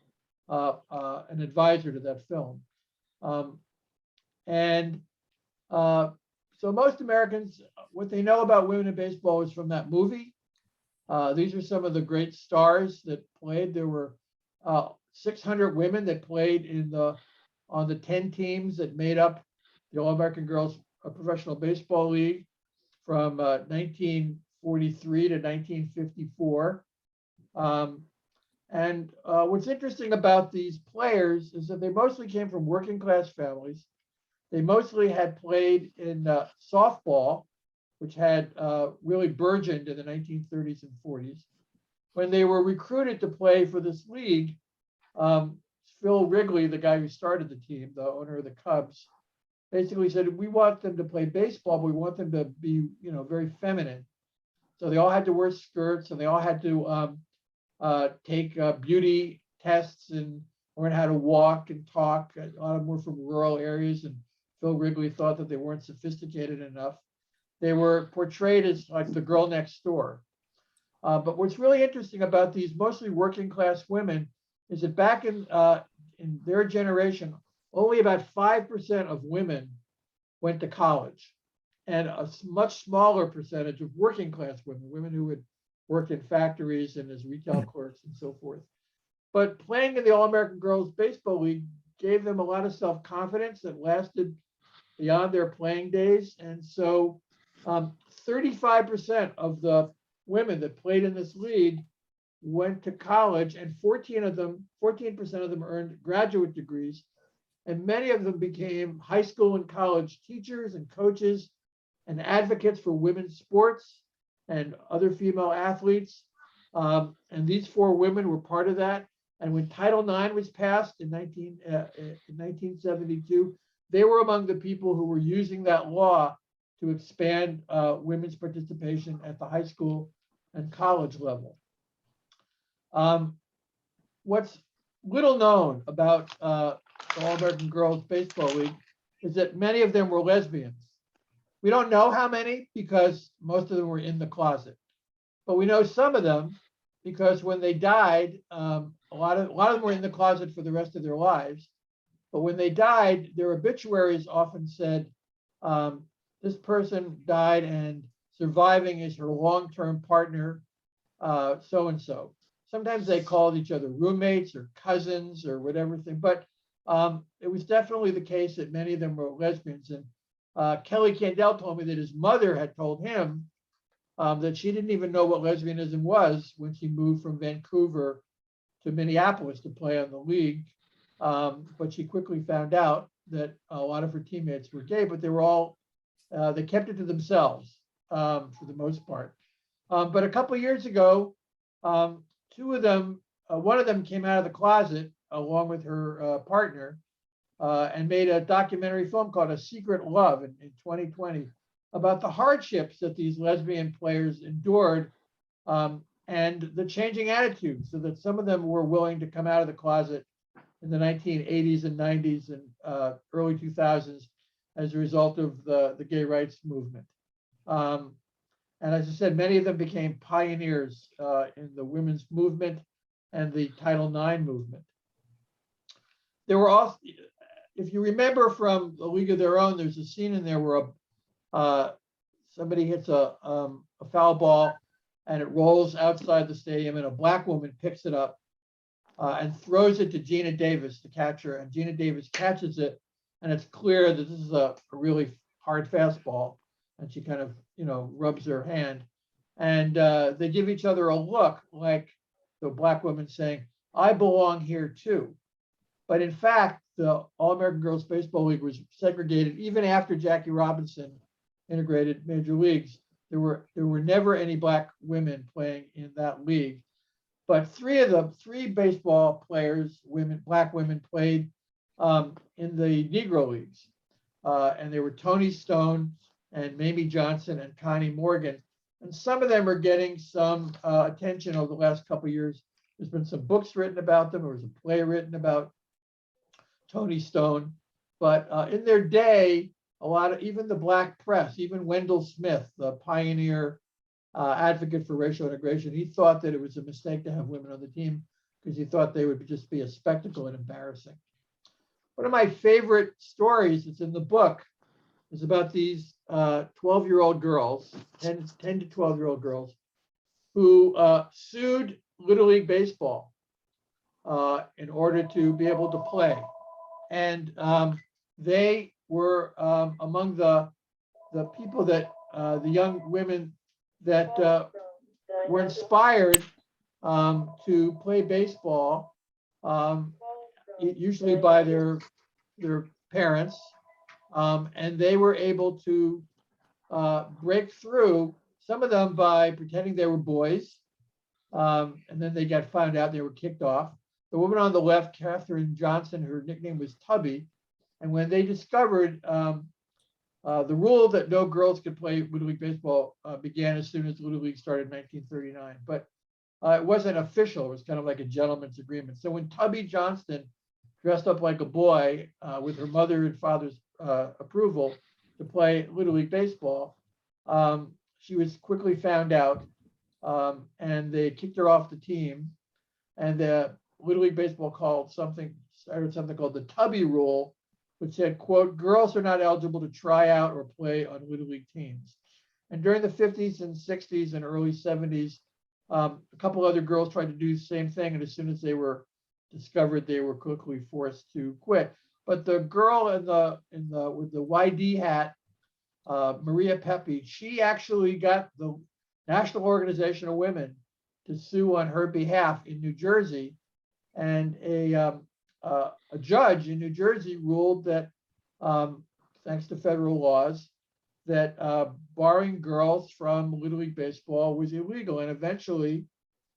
[SPEAKER 5] an advisor to that film. So most Americans, what they know about women in baseball is from that movie. These are some of the great stars that played. There were 600 women that played on the 10 teams that made up the All-American Girls Professional Baseball League from 1943 to 1954. What's interesting about these players is that they mostly came from working class families. They mostly had played in softball, which had really burgeoned in the 1930s and 40s. When they were recruited to play for this league, Phil Wrigley, the guy who started the team, the owner of the Cubs, basically said, we want them to play baseball, but we want them to be, very feminine. So they all had to wear skirts, and they all had to take beauty tests and learn how to walk and talk. A lot of them were from rural areas, and Phil Wrigley thought that they weren't sophisticated enough. They were portrayed as like the girl next door. But what's really interesting about these mostly working class women is that back in their generation, only about 5% of women went to college, and a much smaller percentage of working class women who had worked in factories and as retail clerks and so forth. But playing in the All-American Girls Baseball League gave them a lot of self-confidence that lasted beyond their playing days. And so 35% of the women that played in this league went to college, and 14% of them earned graduate degrees. And many of them became high school and college teachers and coaches and advocates for women's sports and other female athletes. And these 4 women were part of that. And when Title IX was passed in 1972, they were among the people who were using that law to expand women's participation at the high school and college level. What's little known about the All-American Girls Baseball League is that many of them were lesbians. We don't know how many because most of them were in the closet, but we know some of them because when they died, a lot of them were in the closet for the rest of their lives. But when they died, their obituaries often said, this person died and surviving is her long-term partner, so-and-so. Sometimes they called each other roommates or cousins or whatever thing, but it was definitely the case that many of them were lesbians. And Kelly Candell told me that his mother had told him that she didn't even know what lesbianism was when she moved from Vancouver to Minneapolis to play on the league. But she quickly found out that a lot of her teammates were gay, but they were all, they kept it to themselves for the most part. But a couple of years ago, 2 of them, one of them came out of the closet along with her partner and made a documentary film called A Secret Love in 2020 about the hardships that these lesbian players endured and the changing attitudes, so that some of them were willing to come out of the closet in the 1980s and 90s and early 2000s as a result of the gay rights movement. And as I said, many of them became pioneers in the women's movement and the Title IX movement. There were also, if you remember from A League of Their Own, there's a scene in there where somebody hits a foul ball and it rolls outside the stadium, and a black woman picks it up and throws it to Gina Davis, the catcher, and Gina Davis catches it, and it's clear that this is a really hard fastball, and she kind of, rubs her hand, and they give each other a look like the black woman saying, "I belong here too." But in fact, the All-American Girls Baseball League was segregated even after Jackie Robinson integrated major leagues. There were never any black women playing in that league. But three baseball players, black women, played in the Negro leagues. And they were Toni Stone and Mamie Johnson and Connie Morgan. And some of them are getting some attention over the last couple of years. There's been some books written about them. There was a play written about Toni Stone. But in their day, even the black press, even Wendell Smith, the pioneer advocate for racial integration, he thought that it was a mistake to have women on the team because he thought they would just be a spectacle and embarrassing. One of my favorite stories that's in the book is about these 12-year-old girls, 10 to 12-year-old girls, who sued Little League Baseball in order to be able to play. And they were among the people that, the young women that were inspired to play baseball, usually by their parents, and they were able to break through, some of them by pretending they were boys, and then they got found out, they were kicked off. The woman on the left, Katherine Johnson, her nickname was Tubby, and when they discovered the rule that no girls could play Little League Baseball began as soon as Little League started in 1939, but it wasn't official. It was kind of like a gentleman's agreement. So when Tubby Johnston dressed up like a boy with her mother and father's approval to play Little League Baseball, she was quickly found out, and they kicked her off the team. And Little League Baseball started something called the Tubby Rule, which said, quote, "Girls are not eligible to try out or play on Little League teams." And during the 50s and 60s and early 70s, a couple other girls tried to do the same thing. And as soon as they were discovered, they were quickly forced to quit. But the girl with the YD hat, Maria Pepe, she actually got the National Organization of Women to sue on her behalf in New Jersey. And a judge in New Jersey ruled that, thanks to federal laws, that barring girls from Little League Baseball was illegal. And eventually,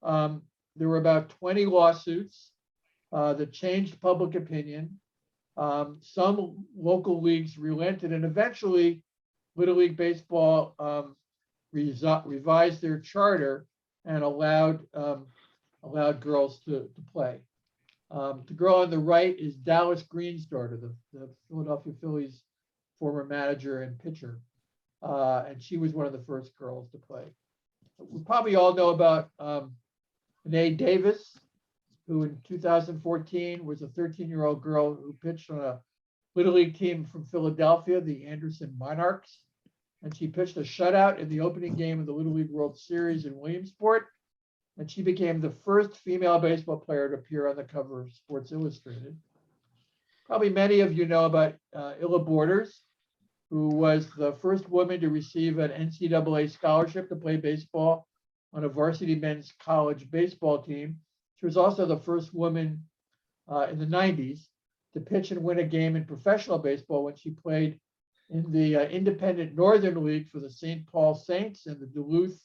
[SPEAKER 5] there were about 20 lawsuits that changed public opinion. Some local leagues relented, and eventually, Little League Baseball revised their charter and allowed girls to play. The girl on the right is Dallas Greenstarter, the Philadelphia Phillies former manager and pitcher. And she was one of the first girls to play. We probably all know about Renee Davis, who in 2014 was a 13-year-old girl who pitched on a Little League team from Philadelphia, the Anderson Monarchs. And she pitched a shutout in the opening game of the Little League World Series in Williamsport. And she became the first female baseball player to appear on the cover of Sports Illustrated. Probably many of you know about Illa Borders, who was the first woman to receive an NCAA scholarship to play baseball on a varsity men's college baseball team. She was also the first woman in the 90s to pitch and win a game in professional baseball when she played in the Independent Northern League for the St. Paul Saints and the Duluth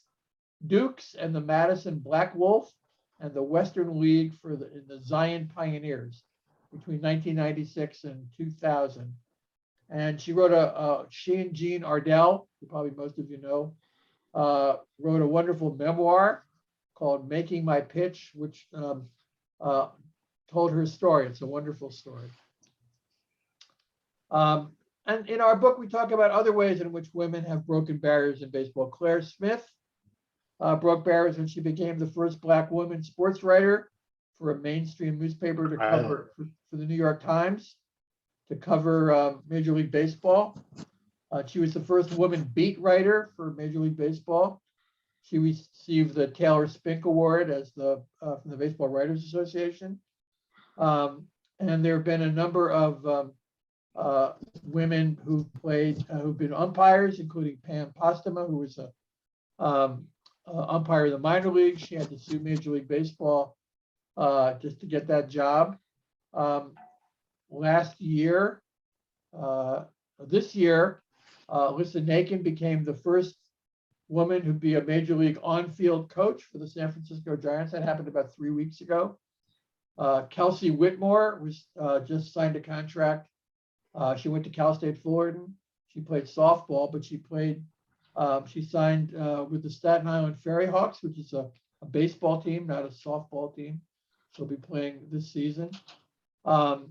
[SPEAKER 5] Dukes and the Madison Black Wolf and the Western League in the Zion Pioneers between 1996 and 2000. And she wrote she and Jean Ardell, who probably most of you know, wrote a wonderful memoir called Making My Pitch, which told her story. It's a wonderful story. And in our book, we talk about other ways in which women have broken barriers in baseball. Claire Smith broke barriers when she became the first Black woman sports writer for a mainstream newspaper to cover for the New York Times to cover Major League Baseball. She was the first woman beat writer for Major League Baseball. She received the Taylor Spink Award as from the Baseball Writers Association. And there have been a number of women who've been umpires, including Pam Postema, who was a umpire in the minor leagues. She had to sue Major League Baseball just to get that job. This year, Alyssa Nakin became the first woman who'd be a major league on-field coach for the San Francisco Giants. That happened about 3 weeks ago. Kelsey Whitmore was just signed a contract. She went to Cal State Fullerton. She played softball, but she signed with the Staten Island Ferry Hawks, which is a baseball team, not a softball team. She'll be playing this season. The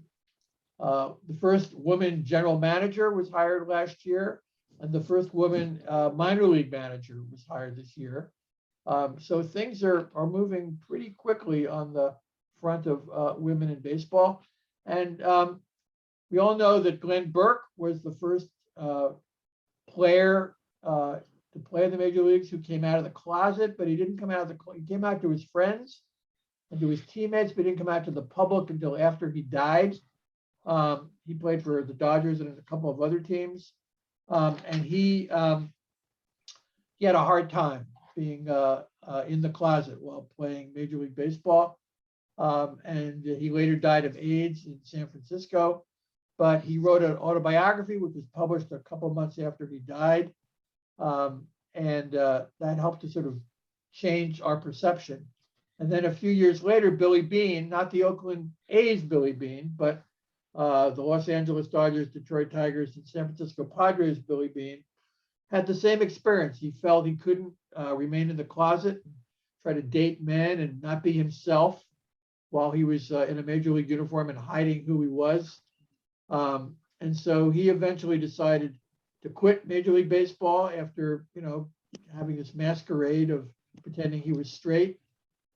[SPEAKER 5] first woman general manager was hired last year, and the first woman minor league manager was hired this year. So things are moving pretty quickly on the front of women in baseball. And we all know that Glenn Burke was the first player to play in the major leagues who came out of the closet, but he didn't come out he came out to his friends and to his teammates, but he didn't come out to the public until after he died. He played for the Dodgers and a couple of other teams. And he had a hard time being in the closet while playing Major League Baseball. And he later died of AIDS in San Francisco. But he wrote an autobiography, which was published a couple of months after he died. And that helped to sort of change our perception. And then a few years later, Billy Beane, not the Oakland A's Billy Beane, but the Los Angeles Dodgers, Detroit Tigers, and San Francisco Padres Billy Beane, had the same experience. He felt he couldn't remain in the closet, try to date men and not be himself while he was in a major league uniform and hiding who he was. And so he eventually decided to quit Major League Baseball after, having this masquerade of pretending he was straight.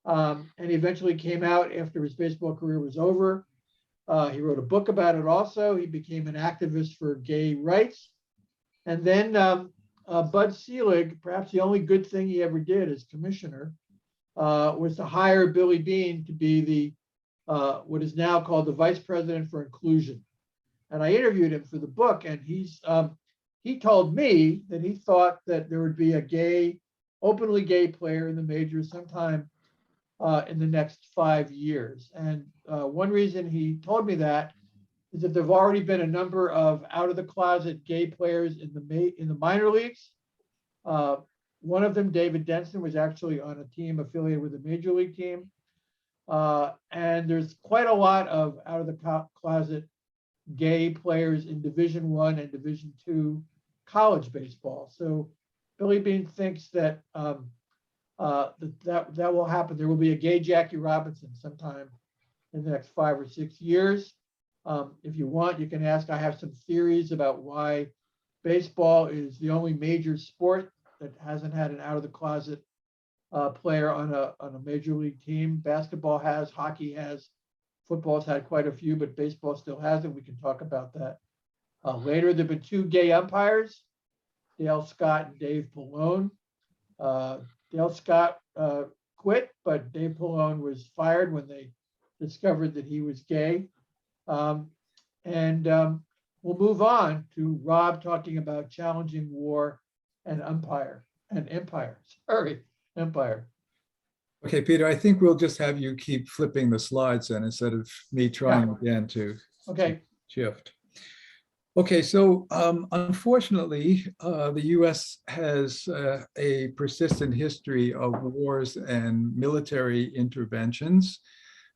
[SPEAKER 5] And he eventually came out after his baseball career was over. He wrote a book about it also. He became an activist for gay rights. And then Bud Selig, perhaps the only good thing he ever did as commissioner, was to hire Billy Beane to be the what is now called the Vice President for Inclusion. And I interviewed him for the book, and he told me that he thought that there would be a openly gay player in the majors sometime in the next 5 years. And one reason he told me that is that there've already been a number of out of the closet gay players in the minor leagues. One of them, David Denson, was actually on a team affiliated with a major league team. And there's quite a lot of out of the closet gay players in Division I and Division II college baseball. So Billy Beane thinks that that will happen. There will be a gay Jackie Robinson sometime in the next 5 or 6 years. If you want, you can ask. I have some theories about why baseball is the only major sport that hasn't had an out of the closet player on a major league team. Basketball has, hockey has, football's had quite a few, but baseball still hasn't. We can talk about that later. There've been 2 gay umpires, Dale Scott and Dave Pallone. Dale Scott quit, but Dave Pallone was fired when they discovered that he was gay. We'll move on to Rob talking about challenging war and empire.
[SPEAKER 4] Okay, Peter, I think we'll just have you keep flipping the slides then instead of me trying again to shift. Okay, so unfortunately, the US has a persistent history of wars and military interventions.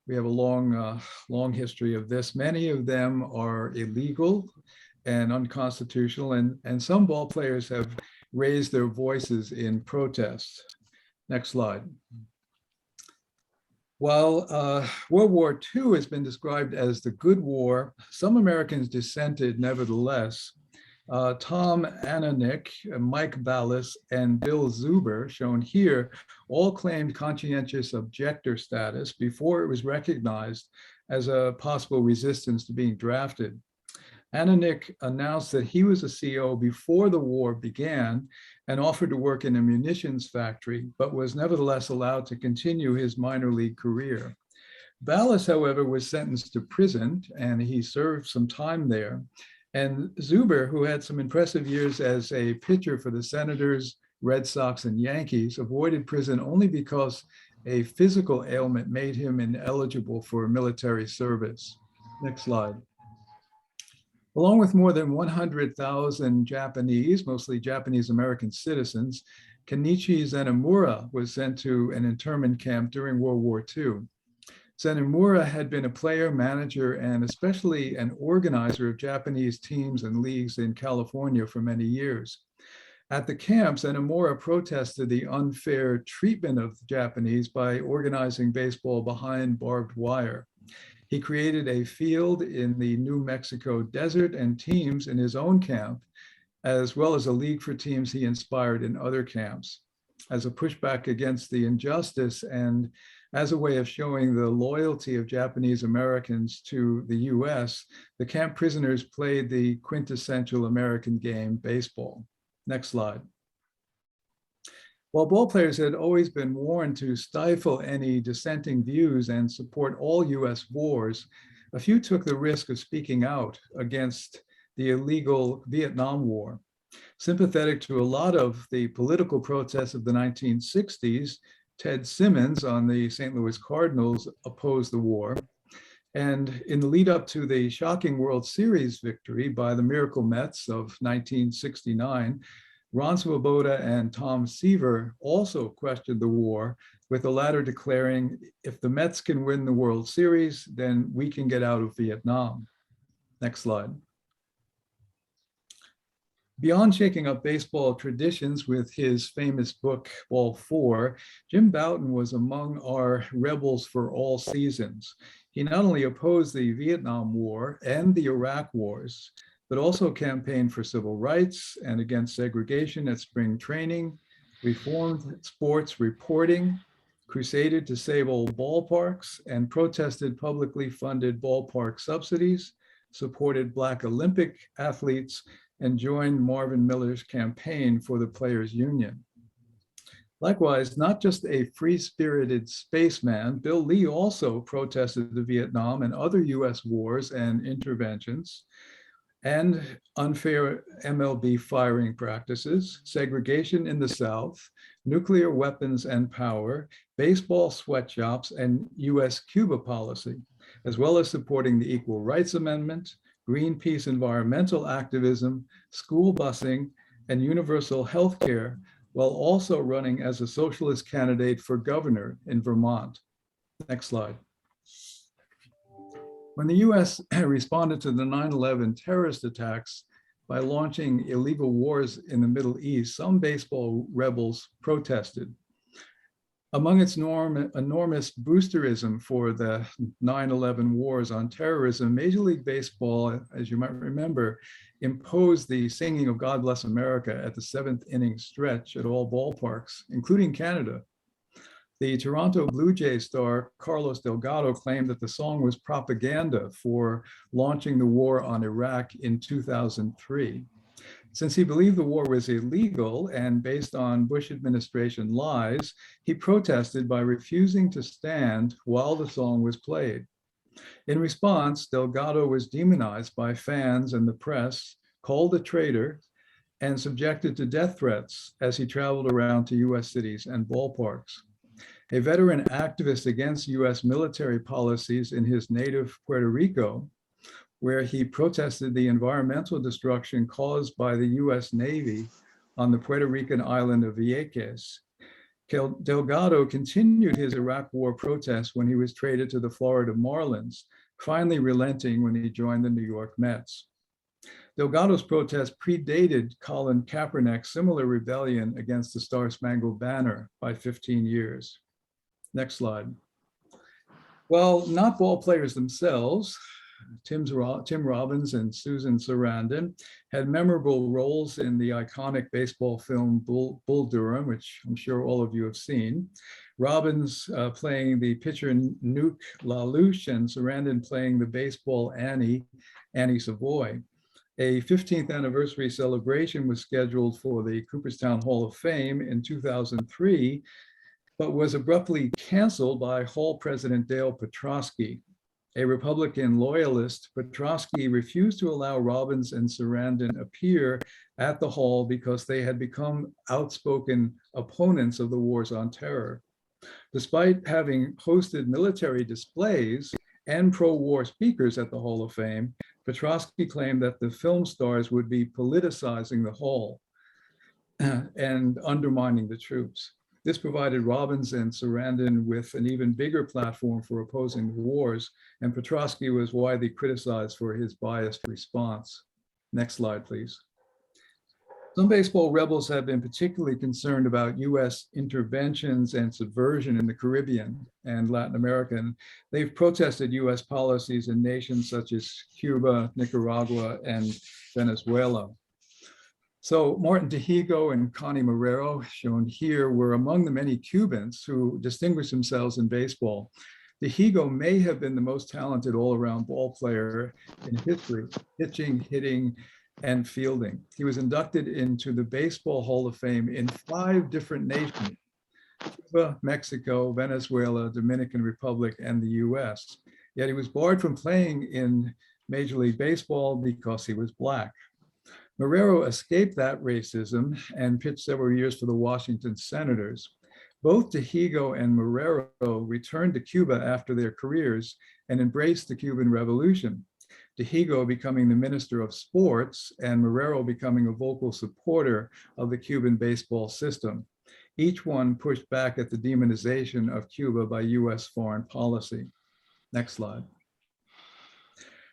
[SPEAKER 4] We have a long history of this. Many of them are illegal and unconstitutional, and some ball players have raised their voices in protest. Next slide. While World War II has been described as the good war, some Americans dissented nevertheless. Tom Ananik, Mike Ballas, and Bill Zuber, shown here, all claimed conscientious objector status before it was recognized as a possible resistance to being drafted. Ananik announced that he was a CO before the war began and offered to work in a munitions factory, but was nevertheless allowed to continue his minor league career. Ballas, however, was sentenced to prison, and he served some time there. And Zuber, who had some impressive years as a pitcher for the Senators, Red Sox, and Yankees, avoided prison only because a physical ailment made him ineligible for military service. Next slide. Along with more than 100,000 Japanese, mostly Japanese American citizens, Kenichi Zenemura was sent to an internment camp during World War II. Zenemura had been a player, manager, and especially an organizer of Japanese teams and leagues in California for many years. At the camp, Zenemura protested the unfair treatment of the Japanese by organizing baseball behind barbed wire. He created a field in the New Mexico desert and teams in his own camp, as well as a league for teams he inspired in other camps. As a pushback against the injustice and as a way of showing the loyalty of Japanese Americans to the US, the camp prisoners played the quintessential American game, baseball. Next slide. While ballplayers had always been warned to stifle any dissenting views and support all US wars, a few took the risk of speaking out against the illegal Vietnam War. Sympathetic to a lot of the political protests of the 1960s, Ted Simmons on the St. Louis Cardinals opposed the war. And in the lead up to the shocking World Series victory by the Miracle Mets of 1969, Ron Swoboda and Tom Seaver also questioned the war, with the latter declaring, if the Mets can win the World Series, then we can get out of Vietnam. Next slide. Beyond shaking up baseball traditions with his famous book, Ball 4, Jim Bouton was among our rebels for all seasons. He not only opposed the Vietnam War and the Iraq Wars, but also campaigned for civil rights and against segregation at spring training, reformed sports reporting, crusaded to save old ballparks, and protested publicly funded ballpark subsidies, supported Black Olympic athletes, and joined Marvin Miller's campaign for the Players Union. Likewise, not just a free-spirited spaceman, Bill Lee also protested the Vietnam and other US wars and interventions, and unfair MLB firing practices, segregation in the South, nuclear weapons and power, baseball sweatshops, and US-Cuba policy, as well as supporting the Equal Rights Amendment, Greenpeace environmental activism, school busing, and universal health care, while also running as a socialist candidate for governor in Vermont. Next slide. When the US responded to the 9/11 terrorist attacks by launching illegal wars in the Middle East, some baseball rebels protested. Among its enormous boosterism for the 9/11 wars on terrorism, Major League Baseball, as you might remember, imposed the singing of God Bless America at the 7th inning stretch at all ballparks, including Canada. The Toronto Blue Jays star Carlos Delgado claimed that the song was propaganda for launching the war on Iraq in 2003. Since he believed the war was illegal and based on Bush administration lies, he protested by refusing to stand while the song was played. In response, Delgado was demonized by fans and the press, called a traitor, and subjected to death threats as he traveled around to US cities and ballparks. A veteran activist against US military policies in his native Puerto Rico, where he protested the environmental destruction caused by the US Navy on the Puerto Rican island of Vieques. Delgado continued his Iraq War protests when he was traded to the Florida Marlins, finally relenting when he joined the New York Mets. Delgado's protest predated Colin Kaepernick's similar rebellion against the Star-Spangled Banner by 15 years. Next slide. Well, not ball players themselves, Tim Robbins and Susan Sarandon, had memorable roles in the iconic baseball film Bull Durham, which I'm sure all of you have seen. Robbins playing the pitcher Nuke LaLoosh, and Sarandon playing the baseball Annie Savoy. A 15th anniversary celebration was scheduled for the Cooperstown Hall of Fame in 2003, but was abruptly canceled by Hall President Dale Petroski. A Republican loyalist, Petroski refused to allow Robbins and Sarandon appear at the hall because they had become outspoken opponents of the wars on terror. Despite having hosted military displays and pro-war speakers at the Hall of Fame, Petroski claimed that the film stars would be politicizing the hall and undermining the troops. This provided Robbins and Sarandon with an even bigger platform for opposing the wars, and Petroski was widely criticized for his biased response. Next slide, please. Some baseball rebels have been particularly concerned about US interventions and subversion in the Caribbean and Latin America, and they've protested US policies in nations such as Cuba, Nicaragua, and Venezuela. So Martin Dihigo and Connie Marrero, shown here, were among the many Cubans who distinguished themselves in baseball. Dihigo may have been the most talented all-around ball player in history, pitching, hitting, and fielding. He was inducted into the Baseball Hall of Fame in 5 different nations: Cuba, Mexico, Venezuela, Dominican Republic, and the US. Yet he was barred from playing in Major League Baseball because he was Black. Marrero escaped that racism and pitched several years for the Washington Senators. Both Dihigo and Marrero returned to Cuba after their careers and embraced the Cuban Revolution. Dihigo becoming the Minister of Sports and Marrero becoming a vocal supporter of the Cuban baseball system. Each one pushed back at the demonization of Cuba by US foreign policy. Next slide.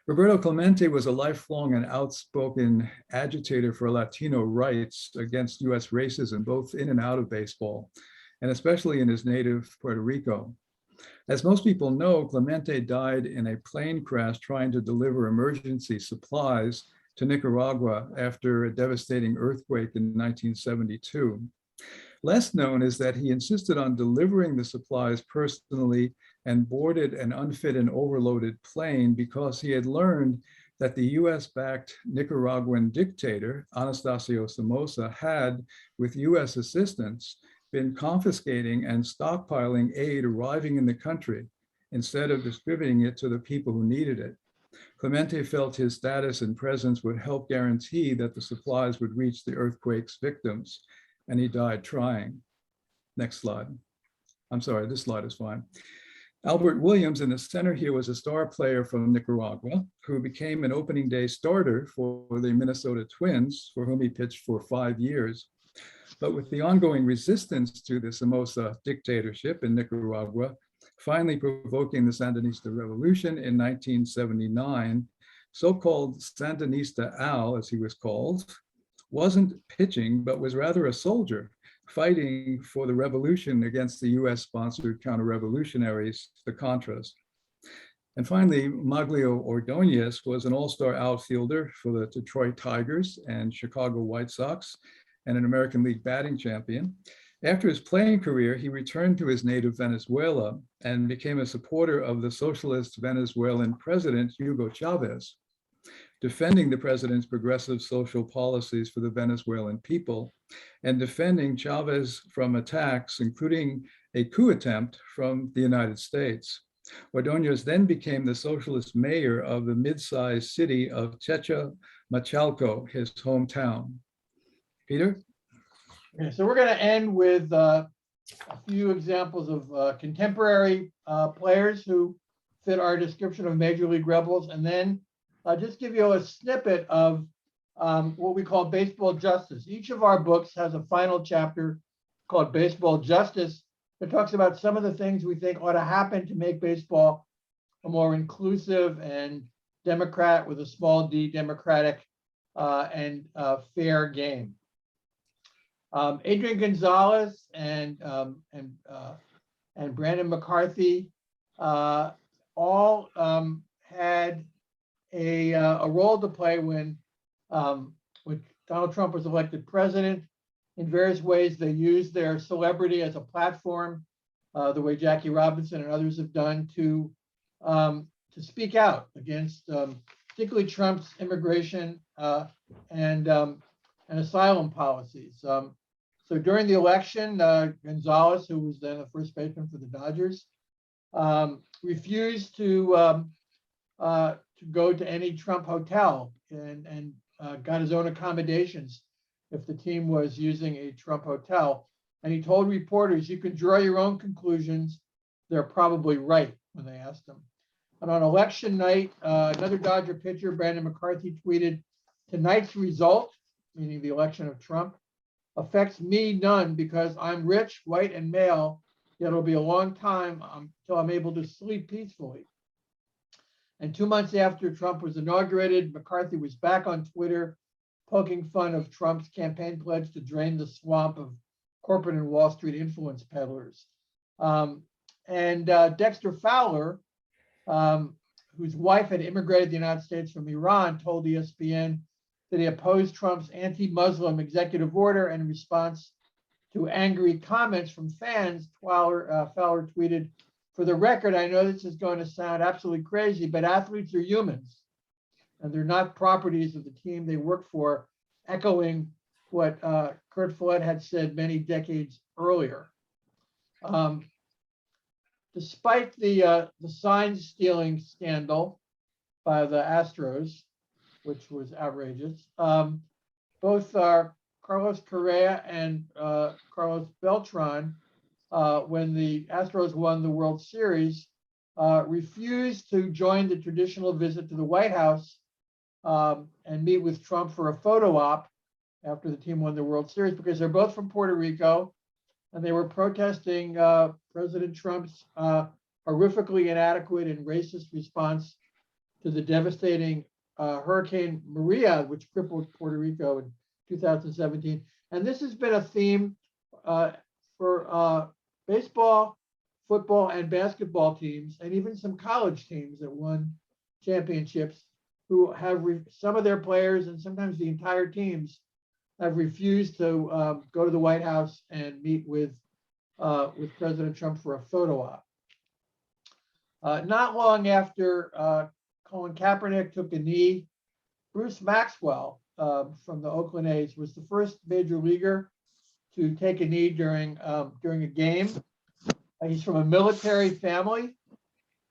[SPEAKER 4] Roberto Clemente was a lifelong and outspoken agitator for Latino rights against US racism, both in and out of baseball, and especially in his native Puerto Rico. As most people know, Clemente died in a plane crash trying to deliver emergency supplies to Nicaragua after a devastating earthquake in 1972. Less known is that he insisted on delivering the supplies personally and boarded an unfit and overloaded plane because he had learned that the US-backed Nicaraguan dictator, Anastasio Somoza, had, with US assistance, been confiscating and stockpiling aid arriving in the country instead of distributing it to the people who needed it. Clemente felt his status and presence would help guarantee that the supplies would reach the earthquake's victims, and he died trying. Next slide. I'm sorry, this slide is fine. Albert Williams in the center here was a star player from Nicaragua who became an opening day starter for the Minnesota Twins, for whom he pitched for 5 years. But with the ongoing resistance to the Somoza dictatorship in Nicaragua, finally provoking the Sandinista Revolution in 1979, so-called Sandinista Al, as he was called, wasn't pitching, but was rather a soldier fighting for the revolution against the US-sponsored counter-revolutionaries, the Contras. And finally, Maglio Ordonez was an all-star outfielder for the Detroit Tigers and Chicago White Sox, and an American League batting champion. After his playing career, he returned to his native Venezuela and became a supporter of the socialist Venezuelan president, Hugo Chavez, defending the president's progressive social policies for the Venezuelan people and defending Chavez from attacks, including a coup attempt from the United States. Ordonez then became the socialist mayor of the mid-sized city of Chechamachalco, his hometown. Peter?
[SPEAKER 5] Okay, so we're going to end with a few examples of contemporary players who fit our description of Major League Rebels, and then just give you a snippet of what we call baseball justice. Each of our books has a final chapter called Baseball Justice that talks about some of the things we think ought to happen to make baseball a more inclusive and democratic, with a small d, democratic and fair game. Adrian Gonzalez and Brandon McCarthy all had a role to play when Donald Trump was elected president. In various ways, they used their celebrity as a platform, the way Jackie Robinson and others have done to speak out against particularly Trump's immigration and asylum policies. So during the election, Gonzalez, who was then the first baseman for the Dodgers, refused to go to any Trump hotel and got his own accommodations if the team was using a Trump hotel. And he told reporters, you can draw your own conclusions. They're probably right, when they asked him. And on election night, another Dodger pitcher, Brandon McCarthy, tweeted, tonight's result, meaning the election of Trump, affects me none because I'm rich, white, and male, yet it'll be a long time until I'm able to sleep peacefully. And 2 months after Trump was inaugurated, McCarthy was back on Twitter poking fun of Trump's campaign pledge to drain the swamp of corporate and Wall Street influence peddlers. Dexter Fowler, whose wife had immigrated to the United States from Iran, told ESPN that he opposed Trump's anti-Muslim executive order. And in response to angry comments from fans, Fowler tweeted, for the record, I know this is going to sound absolutely crazy, but athletes are humans and they're not properties of the team they work for, echoing what Kurt Follett had said many decades earlier. Despite the sign stealing scandal by the Astros, which was outrageous, both Carlos Correa and Carlos Beltran, when the Astros won the World Series, refused to join the traditional visit to the White House and meet with Trump for a photo op after the team won the World Series, because they're both from Puerto Rico and they were protesting President Trump's horrifically inadequate and racist response to the devastating Hurricane Maria, which crippled Puerto Rico in 2017. And this has been a theme for baseball, football, and basketball teams, and even some college teams that won championships, who have some of their players and sometimes the entire teams have refused to go to the White House and meet with President Trump for a photo op. Not long after Colin Kaepernick took a knee, Bruce Maxwell from the Oakland A's was the first major leaguer to take a knee during a game. He's from a military family,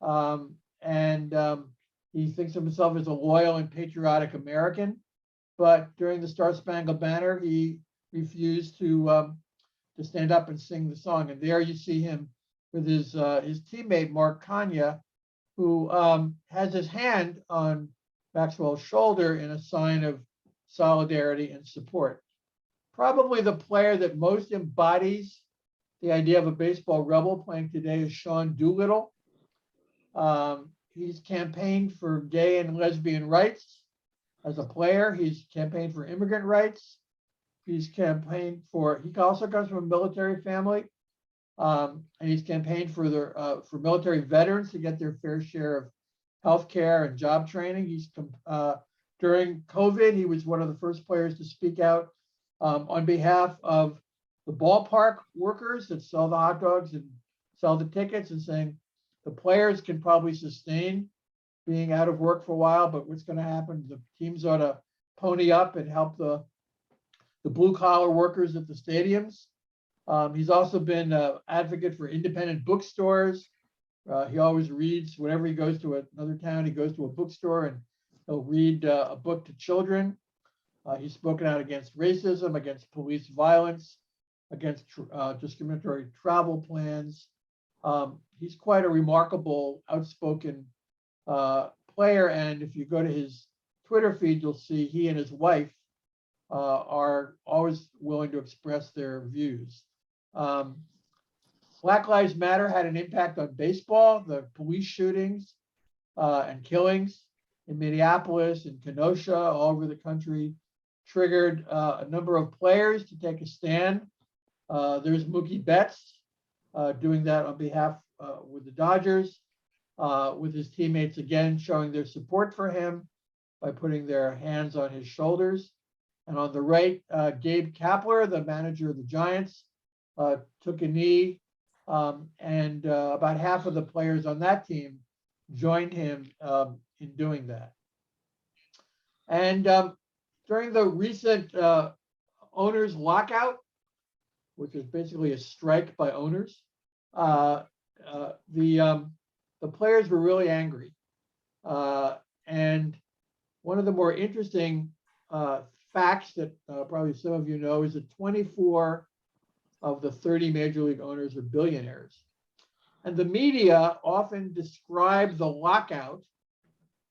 [SPEAKER 5] and he thinks of himself as a loyal and patriotic American. But during the Star Spangled Banner, he refused to stand up and sing the song. And there you see him with his teammate Mark Kanya, who has his hand on Maxwell's shoulder in a sign of solidarity and support. Probably the player that most embodies the idea of a baseball rebel playing today is Sean Doolittle. He's campaigned for gay and lesbian rights as a player. He's campaigned for immigrant rights. He's campaigned for, he also comes from a military family, and he's campaigned for military veterans to get their fair share of health care and job training. During COVID, he was one of the first players to speak out on behalf of the ballpark workers that sell the hot dogs and sell the tickets, and saying the players can probably sustain being out of work for a while, but what's going to happen? The teams ought to pony up and help the blue collar workers at the stadiums. He's also been an advocate for independent bookstores. He always reads, whenever he goes to another town, he goes to a bookstore and he'll read a book to children. He's spoken out against racism, against police violence, against discriminatory travel plans. He's quite a remarkable, outspoken player. And if you go to his Twitter feed, you'll see he and his wife are always willing to express their views. Black Lives Matter had an impact on baseball. The police shootings and killings in Minneapolis and Kenosha, all over the country, triggered a number of players to take a stand. There's Mookie Betts doing that on behalf with the Dodgers. with his teammates, again, showing their support for him by putting their hands on his shoulders. And on the right, Gabe Kapler, the manager of the Giants, took a knee, and about half of the players on that team joined him in doing that. And during the recent owners lockout, which is basically a strike by owners, the players were really angry. And one of the more interesting facts that probably some of you know is that 24 of the 30 major league owners are billionaires. And the media often describe the lockout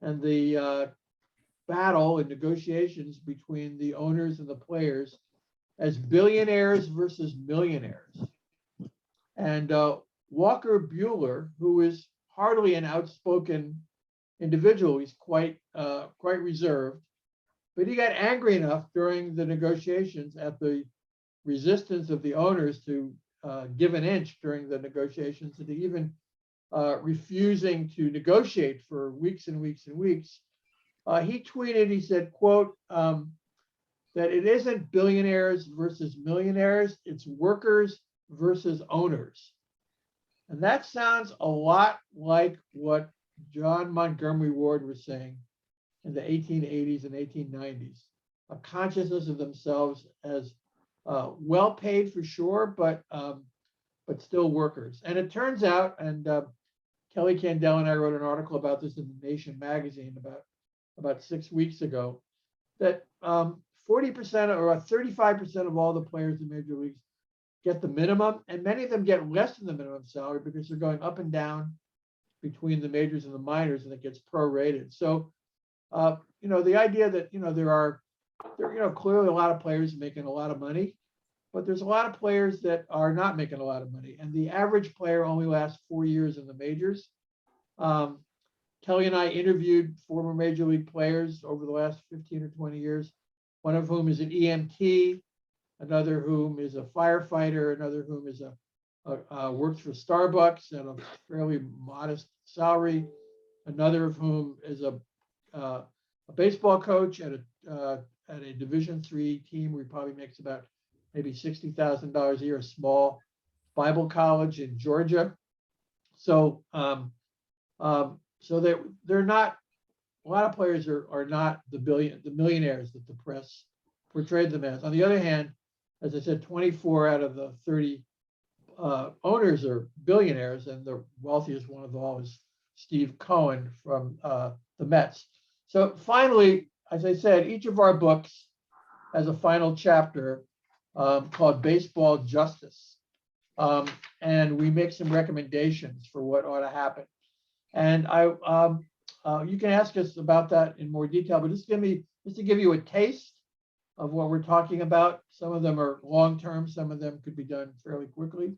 [SPEAKER 5] and the battle and negotiations between the owners and the players as billionaires versus millionaires. And Walker Buehler, who is hardly an outspoken individual, he's quite reserved, but he got angry enough during the negotiations at the resistance of the owners to give an inch during the negotiations, and even refusing to negotiate for weeks and weeks and weeks. He tweeted, he said, quote, that it isn't billionaires versus millionaires, it's workers versus owners. And that sounds a lot like what John Montgomery Ward was saying in the 1880s and 1890s, a consciousness of themselves as well paid for sure, but still workers. And it turns out, and Kelly Candell and I wrote an article about this in the Nation magazine about 6 weeks ago, that 40% or 35% of all the players in major leagues get the minimum, and many of them get less than the minimum salary because they're going up and down between the majors and the minors, and it gets prorated. So, the idea that there are clearly a lot of players making a lot of money, but there's a lot of players that are not making a lot of money, and the average player only lasts 4 years in the majors. Kelly and I interviewed former major league players over the last 15 or 20 years, one of whom is an EMT, another whom is a firefighter, another whom is works for Starbucks at a fairly modest salary, another of whom is a baseball coach at a Division III team where he probably makes about maybe $60,000 a year, a small Bible college in Georgia. So, so they're not. A lot of players are not the millionaires that the press portrayed them as. On the other hand, as I said, 24 out of the 30 owners are billionaires, and the wealthiest one of all is Steve Cohen from the Mets. So finally, as I said, each of our books has a final chapter called Baseball Justice. And we make some recommendations for what ought to happen. And you can ask us about that in more detail, but just to give you a taste of what we're talking about. Some of them are long-term, some of them could be done fairly quickly.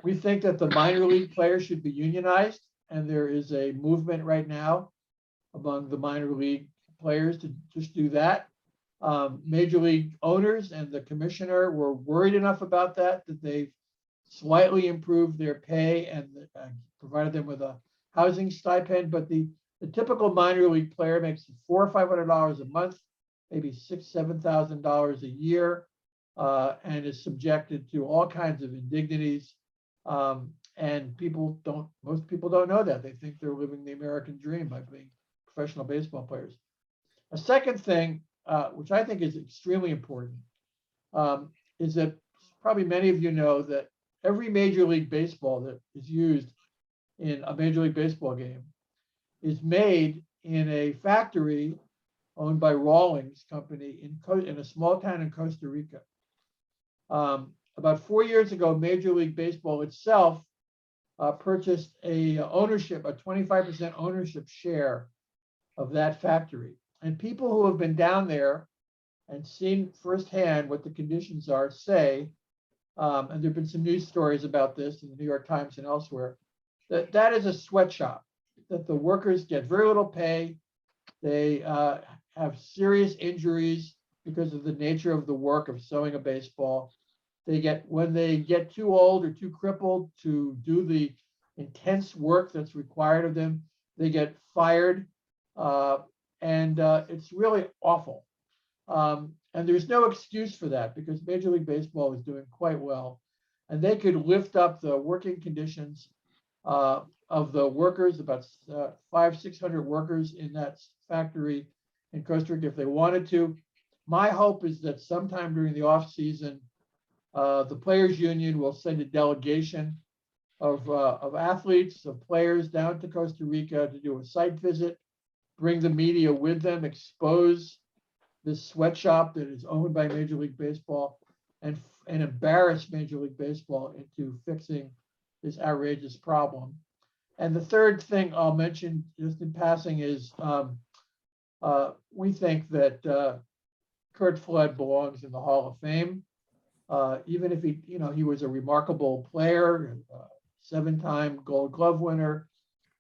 [SPEAKER 5] We think that the minor league players should be unionized, and there is a movement right now among the minor league players to just do that. Major league owners and the commissioner were worried enough about that they've slightly improved their pay and provided them with a housing stipend. But the typical minor league player makes $400 or $500 a month, maybe $6,000, $7,000 a year, and is subjected to all kinds of indignities. And most people don't know that. They think they're living the American dream by being professional baseball players. A second thing, which I think is extremely important, is that probably many of you know that every Major League Baseball that is used in a Major League Baseball game is made in a factory owned by Rawlings Company in a small town in Costa Rica. About 4 years ago, Major League Baseball itself purchased a 25% ownership share of that factory. And people who have been down there and seen firsthand what the conditions are say, and there have been some news stories about this in the New York Times and elsewhere, that is a sweatshop, that the workers get very little pay. They have serious injuries because of the nature of the work of sewing a baseball. When they get too old or too crippled to do the intense work that's required of them. They get fired, and it's really awful. And there's no excuse for that because Major League Baseball is doing quite well, and they could lift up the working conditions of the workers, about 500-600 workers in that factory in Costa Rica if they wanted to. My hope is that sometime during the off season, the Players Union will send a delegation of athletes, of players down to Costa Rica to do a site visit, bring the media with them, expose this sweatshop that is owned by Major League Baseball, and embarrass Major League Baseball into fixing this outrageous problem. And the third thing I'll mention just in passing is we think that Curt Flood belongs in the Hall of Fame. Even if he was a remarkable player, 7-time Gold Glove winner,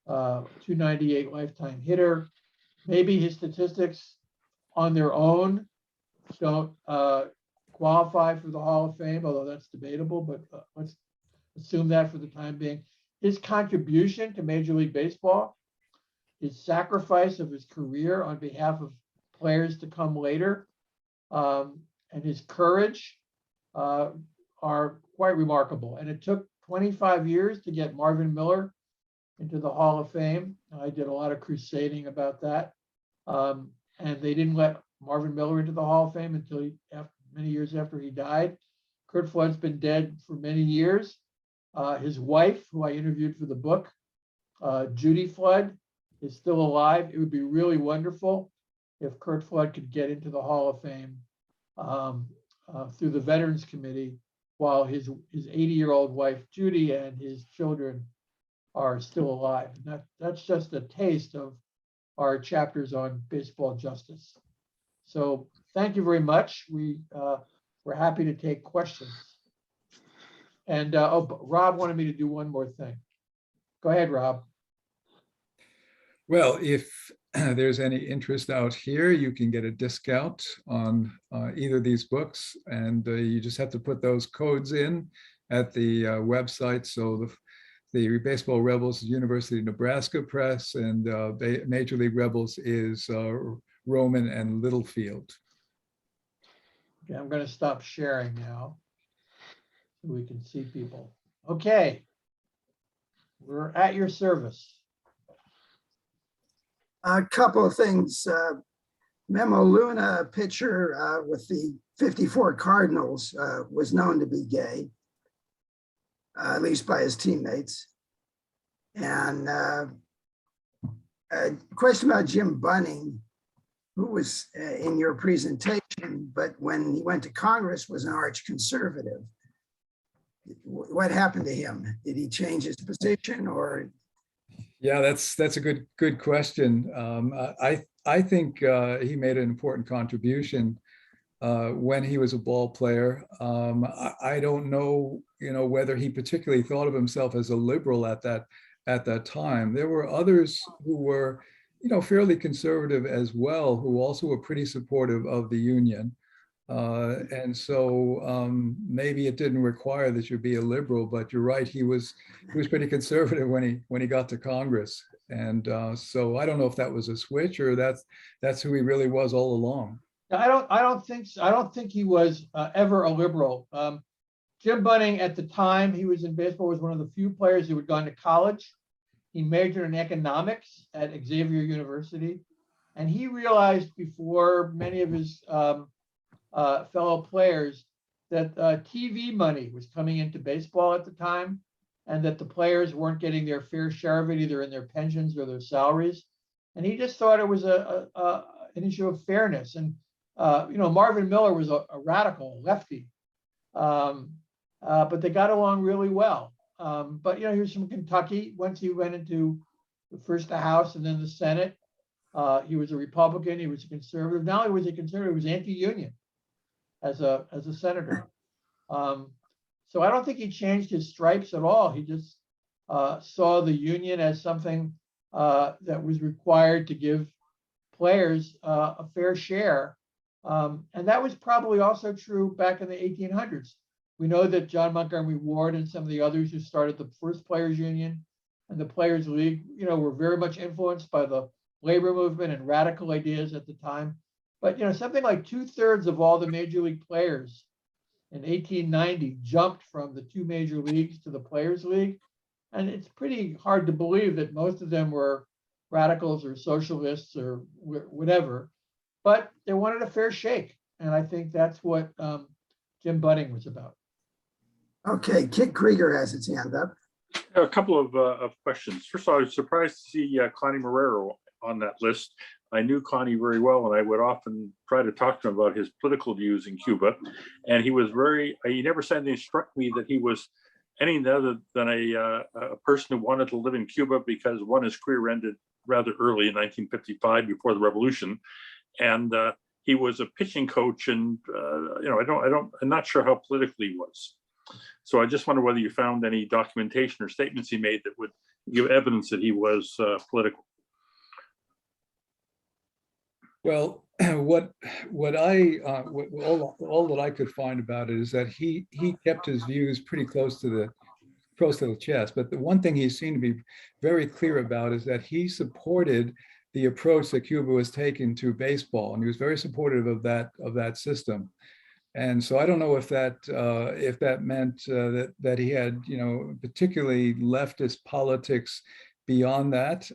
[SPEAKER 5] 298 lifetime hitter. Maybe his statistics on their own don't qualify for the Hall of Fame, although that's debatable, but let's assume that for the time being. His contribution to Major League Baseball, his sacrifice of his career on behalf of players to come later, and his courage are quite remarkable. And it took 25 years to get Marvin Miller into the Hall of Fame. I did a lot of crusading about that. And they didn't let Marvin Miller into the Hall of Fame until many years after he died. Curt Flood's been dead for many years. His wife, who I interviewed for the book, Judy Flood, is still alive. It would be really wonderful if Curt Flood could get into the Hall of Fame through the Veterans Committee while his 80-year-old wife, Judy, and his children are still alive. And that's just a taste of our chapters on baseball justice. So thank you very much. We're happy to take questions. And Rob wanted me to do one more thing. Go ahead, Rob.
[SPEAKER 4] Well, if there's any interest out here, you can get a discount on either of these books, and you just have to put those codes in at the website. So the Baseball Rebels is University of Nebraska Press, and Major League Rebels is Roman and Littlefield.
[SPEAKER 5] Okay, I'm going to stop sharing now so we can see people. Okay, we're at your service.
[SPEAKER 1] A couple of things. Memo Luna pitcher with the 54 Cardinals was known to be gay, at least by his teammates. And a question about Jim Bunning, who was in your presentation, but when he went to Congress was an arch conservative. What happened to him? Did he change his position or?
[SPEAKER 4] Yeah, that's a good question. I think he made an important contribution when he was a ball player. I don't know, whether he particularly thought of himself as a liberal at that time. There were others who were, fairly conservative as well, who also were pretty supportive of the union. And so maybe it didn't require that you be a liberal, but you're right, he was pretty conservative when he got to Congress. And so I don't know if that was a switch or that's who he really was all along.
[SPEAKER 5] I don't think so. I don't think he was ever a liberal. Jim Bunning, at the time he was in baseball, was one of the few players who had gone to college. He majored in economics at Xavier University, and he realized before many of his fellow players that TV money was coming into baseball at the time, and that the players weren't getting their fair share of it, either in their pensions or their salaries. And he just thought it was an issue of fairness. And Marvin Miller was a radical lefty, but they got along really well. But he was from Kentucky. Once he went into first the House and then the Senate, he was a Republican. He was a conservative. Not only was he conservative, he was anti-union as a senator. So I don't think he changed his stripes at all. He just saw the union as something that was required to give players a fair share. And that was probably also true back in the 1800s. We know that John Montgomery Ward and some of the others who started the first players union and the Players League, were very much influenced by the labor movement and radical ideas at the time. But, something like 2/3 of all the major league players in 1890 jumped from the two major leagues to the Players League. And it's pretty hard to believe that most of them were radicals or socialists or whatever, but they wanted a fair shake. And I think that's what Jim Budding was about.
[SPEAKER 1] Okay, Kit Krieger has its hand up.
[SPEAKER 3] A couple of questions. First of all, I was surprised to see Connie Marrero on that list. I knew Connie very well, and I would often try to talk to him about his political views in Cuba. And he was he never said anything struck me that he was anything other than a person who wanted to live in Cuba because one, his career ended rather early in 1955 before the revolution. And he was a pitching coach, and I'm not sure how politically he was. So I just wonder whether you found any documentation or statements he made that would give evidence that he was political.
[SPEAKER 4] Well, all that I could find about it is that he kept his views pretty close to the chest. But the one thing he seemed to be very clear about is that he supported the approach that Cuba was taking to baseball, and he was very supportive of that system. And so I don't know if that meant that he had particularly leftist politics beyond that.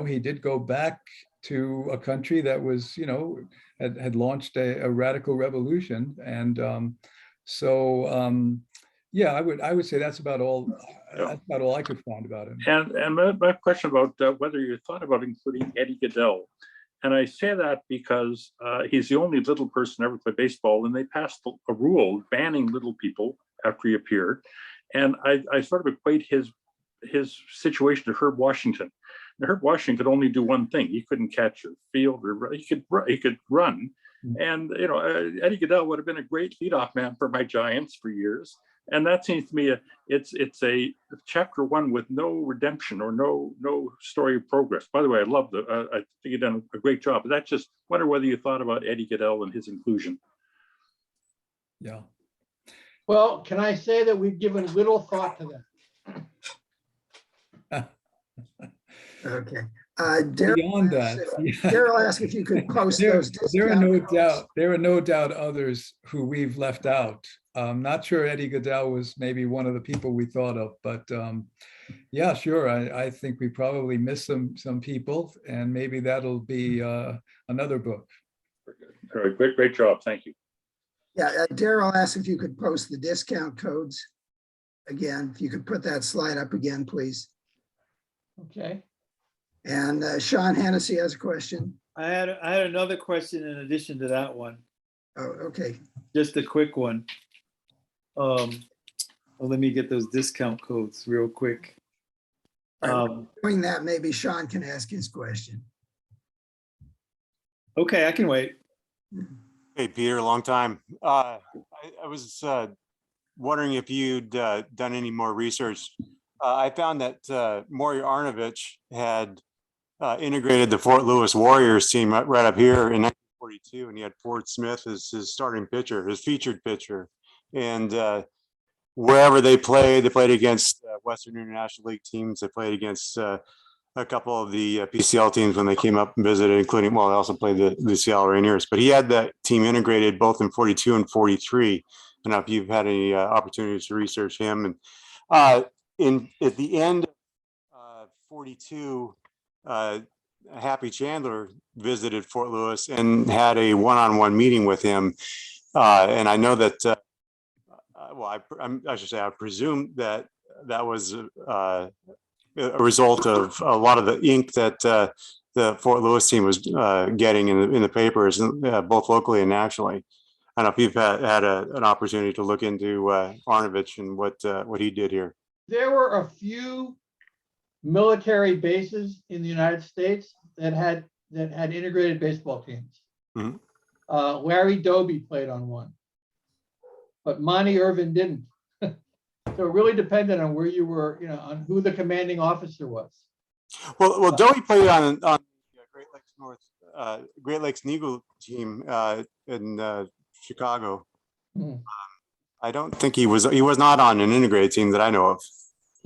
[SPEAKER 4] He did go back to a country that was had launched a radical revolution, and yeah, I would say that's about all. That's about all I could find about him.
[SPEAKER 3] And my question about whether you thought about including Eddie Gaedel. And I say that because he's the only little person ever played baseball, and they passed a rule banning little people after he appeared. And I sort of equate his situation to Herb Washington. Now, Herb Washington could only do one thing. He couldn't catch a field, or he could run. And Eddie Gaedel would have been a great leadoff man for my Giants for years. And that seems to me it's a chapter one with no redemption or no story of progress. By the way, I think you've done a great job. But that's just wonder whether you thought about Eddie Gaedel and his inclusion.
[SPEAKER 4] Yeah.
[SPEAKER 5] Well, can I say that we've given little thought to that?
[SPEAKER 1] Okay.
[SPEAKER 4] Beyond that,
[SPEAKER 1] Daryl asked if you could post those.
[SPEAKER 4] There are no doubt others who we've left out. I'm not sure Eddie Gaedel was maybe one of the people we thought of, but yeah, sure. I think we probably missed some people, and maybe that'll be another book.
[SPEAKER 3] All right, great job. Thank you.
[SPEAKER 1] Yeah, Daryl asked if you could post the discount codes again. If you could put that slide up again, please.
[SPEAKER 5] Okay.
[SPEAKER 1] And Sean Hennessy has a question.
[SPEAKER 7] I had another question in addition to that one.
[SPEAKER 1] Oh, okay.
[SPEAKER 7] Just a quick one. Well, let me get those discount codes real quick.
[SPEAKER 1] Doing that, maybe Sean can ask his question.
[SPEAKER 7] Okay, I can wait.
[SPEAKER 8] Hey, Peter, long time. I was wondering if you'd done any more research. I found that Maury Arnovich had integrated the Fort Lewis Warriors team right up here in 1942, and he had Ford Smith as his starting pitcher, his featured pitcher. And wherever they played against Western International League teams. They played against a couple of the PCL teams when they came up and visited, including, well, they also played the Seattle Rainiers. But he had that team integrated both in 42 and 43. I don't know if you've had any opportunities to research him. And at the end of 42, Happy Chandler visited Fort Lewis and had a one-on-one meeting with him. And I know that, I should say, I presume that that was a result of a lot of the ink that the Fort Lewis team was getting in the papers, both locally and nationally. I don't know if you've had an opportunity to look into Arnovich and what he did here.
[SPEAKER 5] There were a few military bases in the United States that had integrated baseball teams. Mm-hmm. Larry Doby played on one, but Monty Irvin didn't. So it really depended on where you were, on who the commanding officer was. Well,
[SPEAKER 8] Doby played on the Great Lakes Eagle team in Chicago. I don't think he was not on an integrated team that I know of.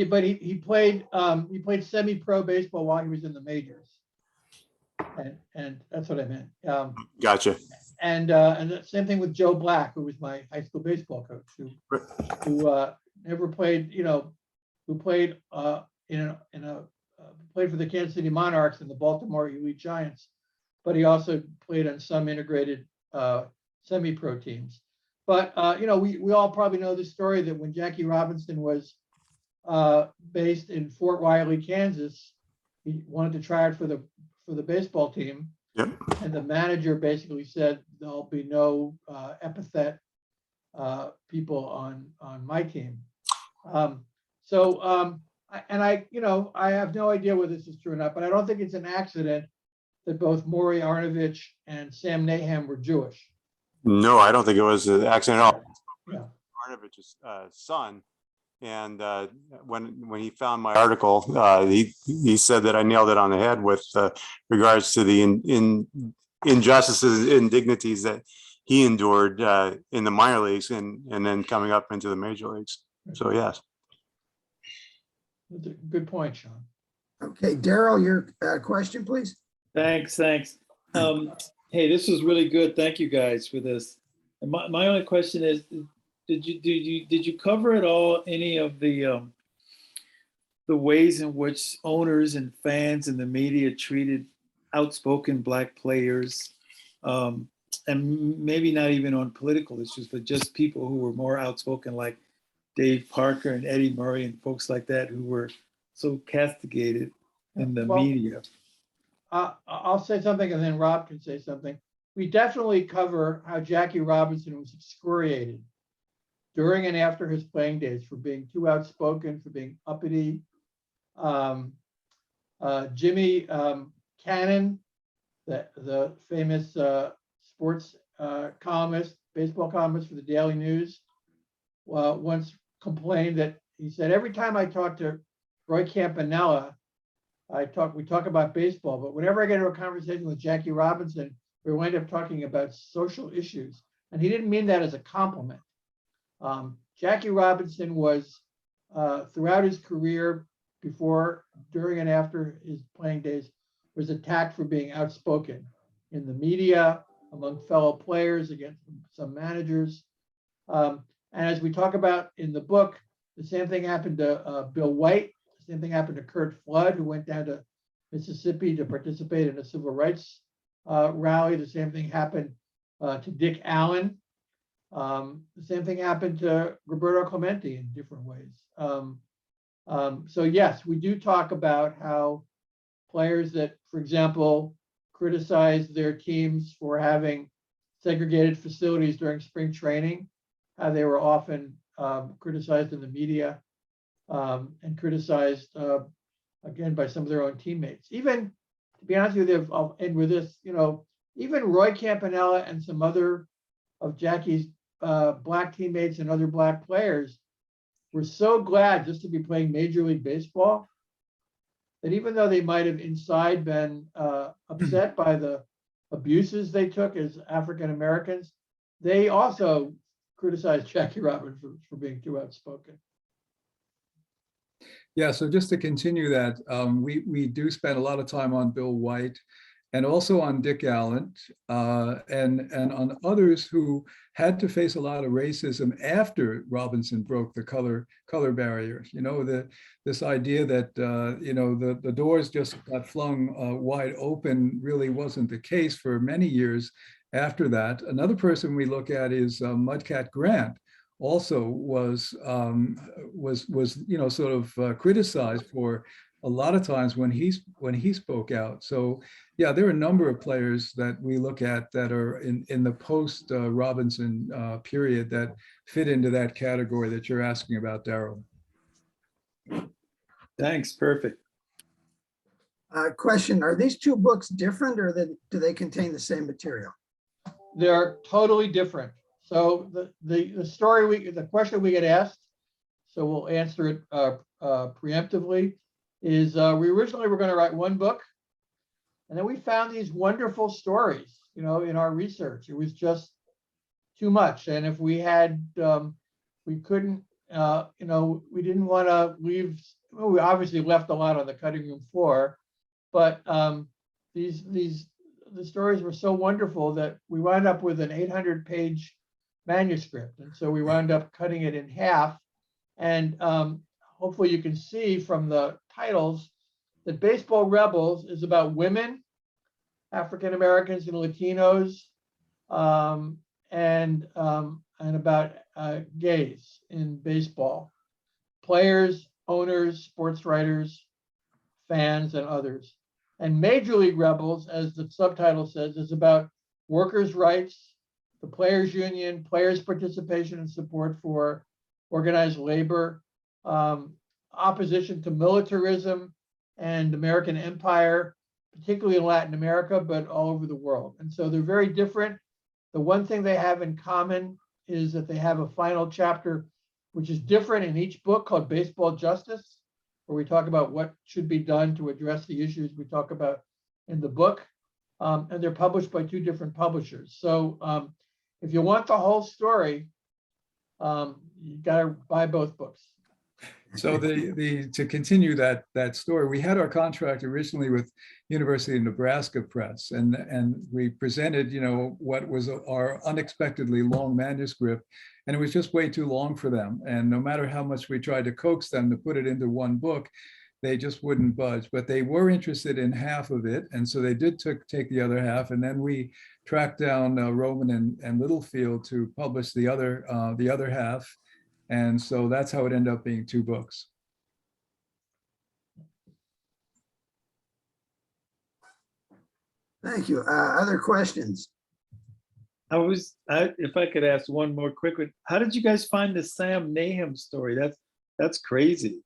[SPEAKER 5] But he played semi-pro baseball while he was in the majors. And that's what I meant.
[SPEAKER 8] Gotcha.
[SPEAKER 5] And the same thing with Joe Black, who was my high school baseball coach, who never played, who played played for the Kansas City Monarchs and the Baltimore Elite Giants, but he also played on some integrated semi-pro teams. But we all probably know the story that when Jackie Robinson was based in Fort Riley, Kansas, he wanted to try out for the baseball team.
[SPEAKER 8] Yep.
[SPEAKER 5] And the manager basically said there'll be no epithet people on my team. I have no idea whether this is true or not, but I don't think it's an accident that both Maury Arnovich and Sam Nahum were Jewish.
[SPEAKER 8] No, I don't think it was an accident at all.
[SPEAKER 5] Yeah.
[SPEAKER 8] Arnovich's son. And when he found my article, he said that I nailed it on the head with regards to the injustices, indignities that he endured in the minor leagues and then coming up into the major leagues. So yes.
[SPEAKER 5] That's a good point, Sean.
[SPEAKER 1] Okay, Daryl, your question, please.
[SPEAKER 7] Thanks. Hey, this was really good. Thank you guys for this. And my only question is, did you cover at all any of the ways in which owners and fans and the media treated outspoken Black players, and maybe not even on political issues, but just people who were more outspoken, like Dave Parker and Eddie Murray and folks like that, who were so castigated in the media?
[SPEAKER 5] I'll say something and then Rob can say something. We definitely cover how Jackie Robinson was excoriated during and after his playing days for being too outspoken, for being uppity. Jimmy Cannon, the famous sports columnist, baseball columnist for the Daily News, once complained that he said, every time I talk to Roy Campanella, we talk about baseball, but whenever I get into a conversation with Jackie Robinson, we wind up talking about social issues. And he didn't mean that as a compliment. Jackie Robinson was, throughout his career, before, during, and after his playing days, was attacked for being outspoken in the media, among fellow players, against some managers. And as we talk about in the book, the same thing happened to Bill White. The same thing happened to Kurt Flood, who went down to Mississippi to participate in a civil rights rally. The same thing happened to Dick Allan. The same thing happened to Roberto Clemente in different ways. So yes, we do talk about how players that, for example, criticize their teams for having segregated facilities during spring training, how they were often criticized in the media and criticized again by some of their own teammates. Even, to be honest with you, I'll end with this, even Roy Campanella and some other of Jackie's Black teammates and other Black players were so glad just to be playing Major League Baseball that even though they might have inside been upset by the abuses they took as African Americans, they also criticized Jackie Robinson for being too outspoken.
[SPEAKER 4] Yeah, so just to continue that, we do spend a lot of time on Bill White and also on Dick Allan and on others who had to face a lot of racism after Robinson broke the color barrier. This idea that the doors just got flung wide open really wasn't the case for many years after that. Another person we look at is Mudcat Grant. Also was sort of criticized for a lot of times when he spoke out. So yeah, there are a number of players that we look at that are in the post Robinson period that fit into that category that you're asking about, Daryl.
[SPEAKER 7] Thanks, perfect.
[SPEAKER 1] Question, are these two books different or do they contain the same material?
[SPEAKER 5] They're totally different. So the story, the question we get asked, so we'll answer it preemptively, is we originally were going to write one book, and then we found these wonderful stories, in our research. It was just too much. And if we had, we couldn't we didn't want to leave, well, we obviously left a lot on the cutting room floor, but the stories were so wonderful that we wound up with an 800-page manuscript. And so we wound up cutting it in half. And hopefully you can see from the titles that Baseball Rebels is about women, African Americans and Latinos, and about gays in baseball, players, owners, sports writers, fans, and others. And Major League Rebels, as the subtitle says, is about workers' rights, the players' union, players' participation and support for organized labor, opposition to militarism and American empire, particularly in Latin America, but all over the world. And so they're very different. The one thing they have in common is that they have a final chapter, which is different in each book, called Baseball Justice, where we talk about what should be done to address the issues we talk about in the book. And they're published by two different publishers. So if you want the whole story, you got to buy both books.
[SPEAKER 4] So to continue that story, we had our contract originally with University of Nebraska Press, and we presented, what was our unexpectedly long manuscript, and it was just way too long for them. And no matter how much we tried to coax them to put it into one book, they just wouldn't budge. But they were interested in half of it, and so they did take the other half, and then we tracked down Roman and Littlefield to publish the other half. And so that's how it ended up being two books.
[SPEAKER 1] Thank you. Other questions?
[SPEAKER 7] If I could ask one more quick one, how did you guys find the Sam Nahum story? That's crazy.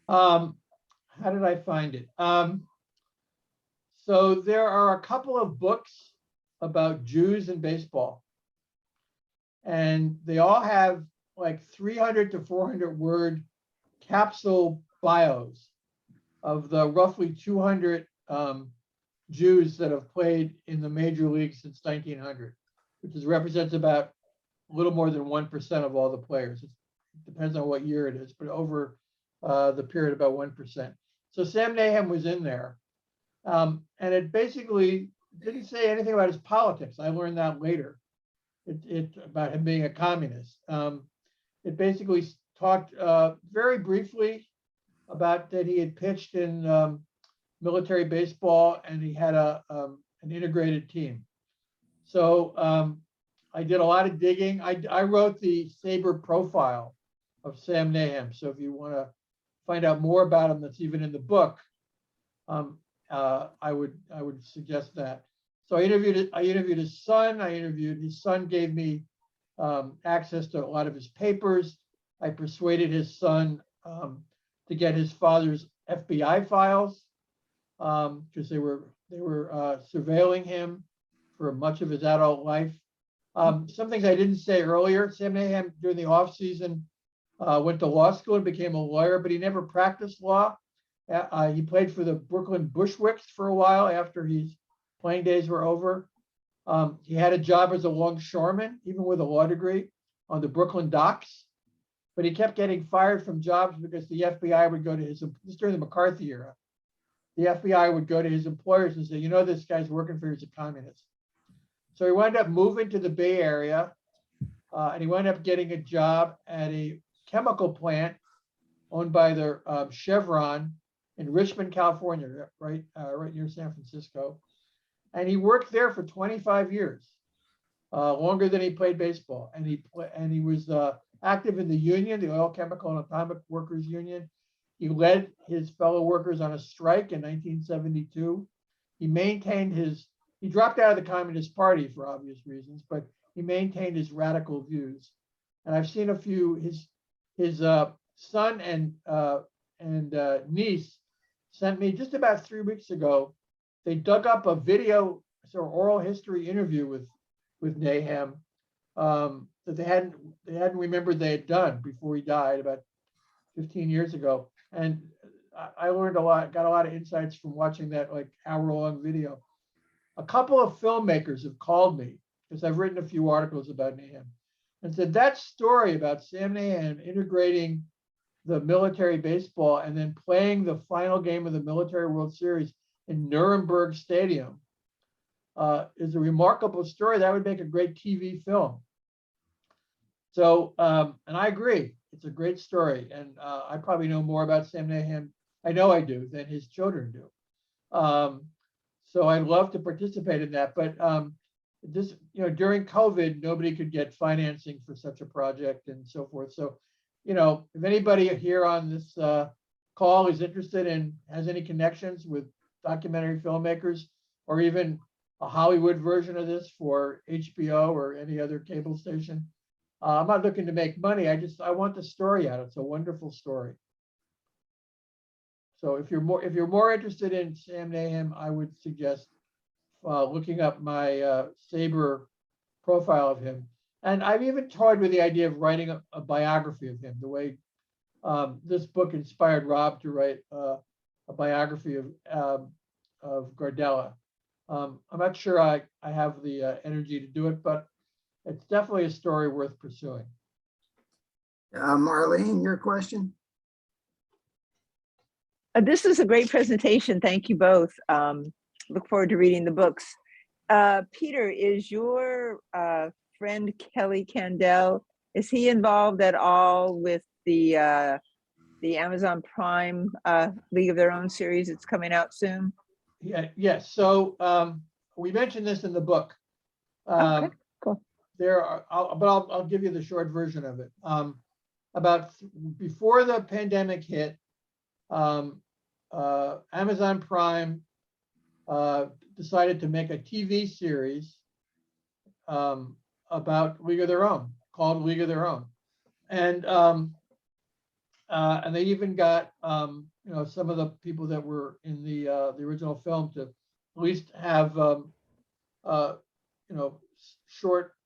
[SPEAKER 5] How did I find it? So there are a couple of books about Jews in baseball, and they all have like 300 to 400 word capsule bios of the roughly 200 Jews that have played in the major leagues since 1900, which represents about a little more than 1% of all the players. It depends on what year it is, but over the period, about 1%. So Sam Nahum was in there. And it basically didn't say anything about his politics. I learned that later, about him being a communist. It basically talked very briefly about that he had pitched in military baseball and he had an integrated team. So I did a lot of digging. I wrote the SABR profile of Sam Nahum. So if you want to find out more about him, that's even in the book, I would suggest that. So I interviewed his son. His son gave me access to a lot of his papers. I persuaded his son to get his father's FBI files because they were surveilling him for much of his adult life. Some things I didn't say earlier. Sam Nahum during the off season went to law school and became a lawyer, but he never practiced law. He played for the Brooklyn Bushwicks for a while after his playing days were over. He had a job as a longshoreman, even with a law degree, on the Brooklyn docks. But he kept getting fired from jobs because the FBI would go to his, this during the McCarthy era, the FBI would go to his employers and say, this guy's working for you as a communist. So he wound up moving to the Bay Area, and he wound up getting a job at a chemical plant owned by the Chevron in Richmond, California, right near San Francisco. And he worked there for 25 years, longer than he played baseball. And he was active in the union, the Oil, Chemical, and Atomic Workers Union. He led his fellow workers on a strike in 1972. He dropped out of the Communist Party for obvious reasons, but he maintained his radical views. And I've seen a few, his son and niece sent me just about 3 weeks ago. They dug up a video, sort of oral history interview with Nahum that they hadn't remembered they had done before he died about 15 years ago. And I learned a lot, got a lot of insights from watching that like hour-long video. A couple of filmmakers have called me because I've written a few articles about Nahum. and said that story about Sam Nahan integrating the military baseball and then playing the final game of the Military World Series in Nuremberg Stadium is a remarkable story. That would make a great TV film. So, and I agree, it's a great story. And I probably know more about Sam Nahan, I know I do, than his children do. So I'd love to participate in that. But this, during COVID, nobody could get financing for such a project and so forth. So, if anybody here on this call is interested and has any connections with documentary filmmakers, or even a Hollywood version of this for HBO or any other cable station, I'm not looking to make money. I want the story out. It's a wonderful story. So if you're more interested in Sam Nahan, I would suggest looking up my SABR profile of him. And I've even toyed with the idea of writing a biography of him, the way this book inspired Rob to write a biography of Gardello. I'm not sure I have the energy to do it, but it's definitely a story worth pursuing.
[SPEAKER 1] Marlene, your question?
[SPEAKER 2] This is a great presentation. Thank you both. Look forward to reading the books. Peter, is your friend Kelly Candell, is he involved at all with the Amazon Prime League of Their Own series that's coming out soon?
[SPEAKER 5] Yeah, yes. So we mentioned this in the book.
[SPEAKER 2] Okay, cool.
[SPEAKER 5] I'll give you the short version of it. Before the pandemic hit, Amazon Prime decided to make a TV series about League of Their Own, called League of Their Own, and they even got some of the people that were in the original film to at least have short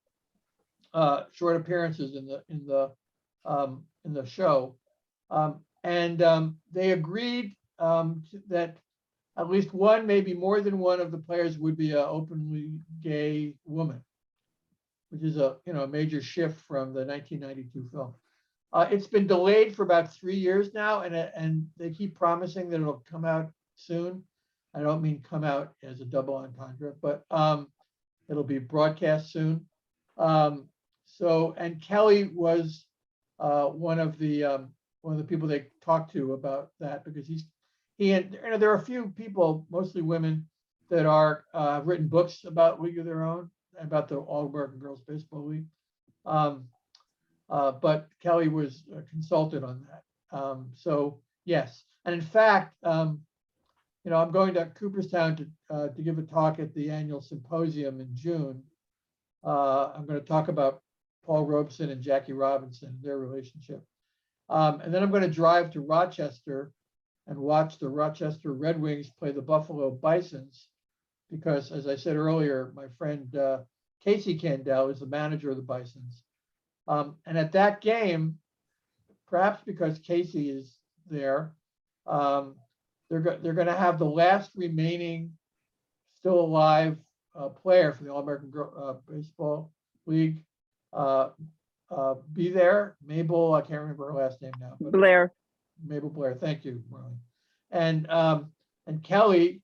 [SPEAKER 5] appearances in the show, and they agreed that at least one, maybe more than one of the players would be an openly gay woman, which is a major shift from the 1992 film. It's been delayed for about 3 years now, and they keep promising that it'll come out soon. I don't mean come out as a double entendre, but it'll be broadcast soon. And Kelly was one of the people they talked to about that, because there are a few people, mostly women, that are have written books about League of Their Own, about the All-American Girls Baseball League. But Kelly was consulted on that. So yes, and in fact, I'm going to Cooperstown to give a talk at the annual symposium in June. I'm going to talk about Paul Robeson and Jackie Robinson, their relationship. And then I'm going to drive to Rochester and watch the Rochester Red Wings play the Buffalo Bisons, because, as I said earlier, my friend Casey Candell is the manager of the Bisons. And at that game, perhaps because Casey is there, they're going to have the last remaining still alive player for the All-American Baseball League be there. Mabel, I can't remember her last name now. But
[SPEAKER 2] Blair.
[SPEAKER 5] Mabel Blair, thank you, Marlene. And Kelly,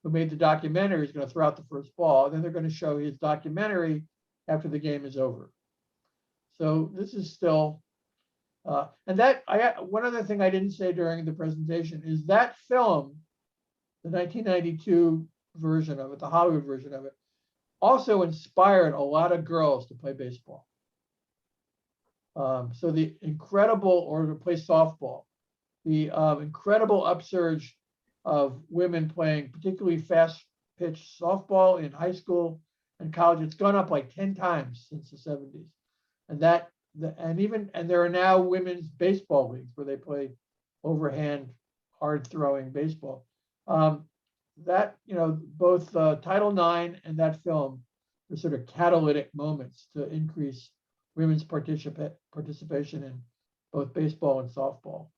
[SPEAKER 5] who made the documentary, is going to throw out the first ball. And then they're going to show his documentary after the game is over. So this is still, one other thing I didn't say during the presentation is that film, the 1992 version of it, the Hollywood version of it, also inspired a lot of girls to play baseball. So the incredible, or to play softball, the incredible upsurge of women playing particularly fast pitch softball in high school and college, it's gone up like 10 times since the 70s. And there are now women's baseball leagues where they play overhand, hard throwing baseball. Both Title IX and that film were sort of catalytic moments to increase women's participation in both baseball and softball.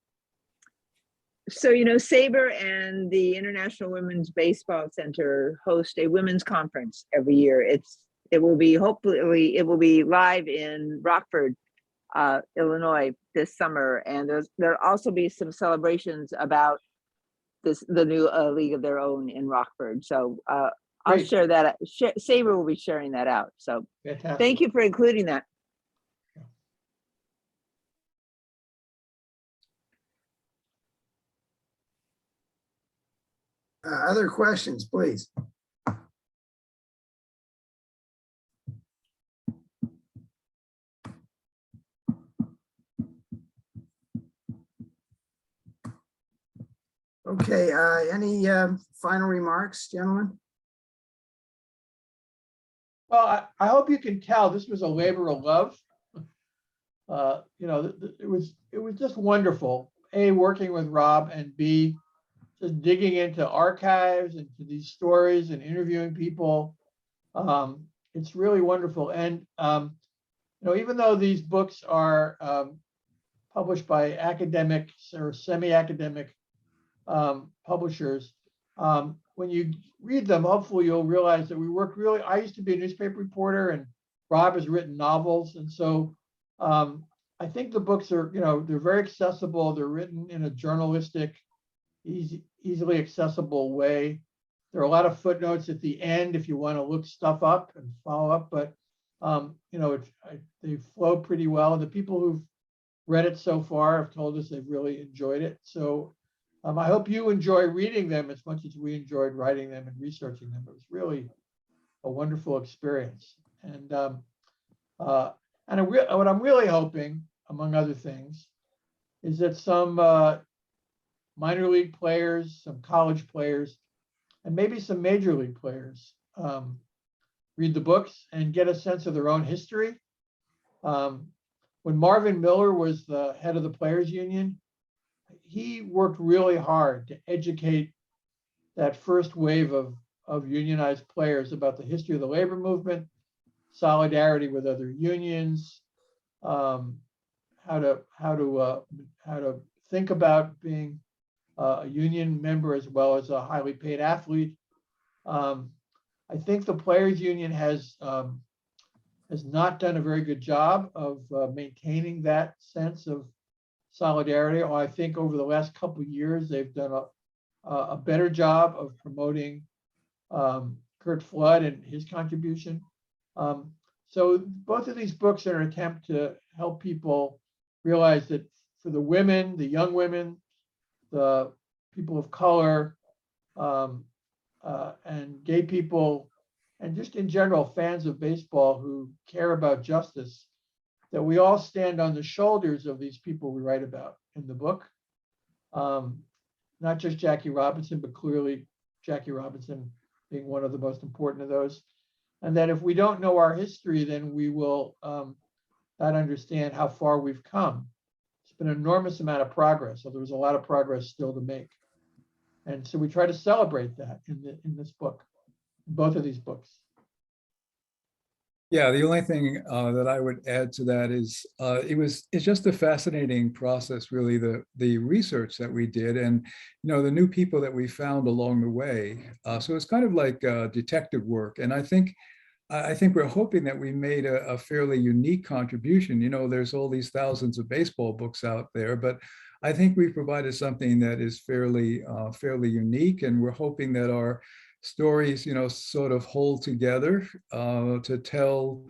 [SPEAKER 2] So, SABR and the International Women's Baseball Center host a women's conference every year. It's it will be, hopefully, it will be live in Rockford, Illinois this summer. And there'll also be some celebrations about the new League of Their Own in Rockford. So I'll
[SPEAKER 5] Great.
[SPEAKER 2] share that. SABR will be sharing that out. So
[SPEAKER 5] Fantastic.
[SPEAKER 2] thank you for including that.
[SPEAKER 1] Other questions, please? Okay, any final remarks, gentlemen?
[SPEAKER 5] Well, I hope you can tell this was a labor of love. You know, it was just wonderful. A, working with Rob, and B, just digging into archives and to these stories and interviewing people. It's really wonderful. And you know, even though these books are published by academic or semi-academic publishers, when you read them, hopefully you'll realize that we work really. I used to be a newspaper reporter, and Rob has written novels, and so I think the books are, you know, they're very accessible. They're written in a journalistic, easily accessible way. There are a lot of footnotes at the end if you want to look stuff up and follow up, but you know, they flow pretty well. And the people who've read it so far have told us they've really enjoyed it. So I hope you enjoy reading them as much as we enjoyed writing them and researching them. It was really a wonderful experience. And what I'm really hoping, among other things, is that some minor league players, some college players, and maybe some major league players read the books and get a sense of their own history. When Marvin Miller was the head of the Players Union, he worked really hard to educate that first wave of unionized players about the history of the labor movement, solidarity with other unions, how to think about being a union member as well as a highly paid athlete. I think the Players Union has not done a very good job of maintaining that sense of solidarity. Or I think over the last couple of years, they've done a better job of promoting Kurt Flood and his contribution. So both of these books are an attempt to help people realize that for the women, the young women, the people of color, and gay people, and just in general, fans of baseball who care about justice, that we all stand on the shoulders of these people we write about in the book. Not just Jackie Robinson, but clearly Jackie Robinson being one of the most important of those. And that if we don't know our history, then we will not understand how far we've come. It's been an enormous amount of progress, so there's a lot of progress still to make. And so we try to celebrate that in this book, both of these books.
[SPEAKER 4] Yeah, the only thing that I would add to that is it's just a fascinating process, really, the research that we did, and the new people that we found along the way. So it's kind of like detective work, and I think we're hoping that we made a fairly unique contribution. There's all these thousands of baseball books out there, but I think we provided something that is fairly unique, and we're hoping that our stories, sort of hold together to tell,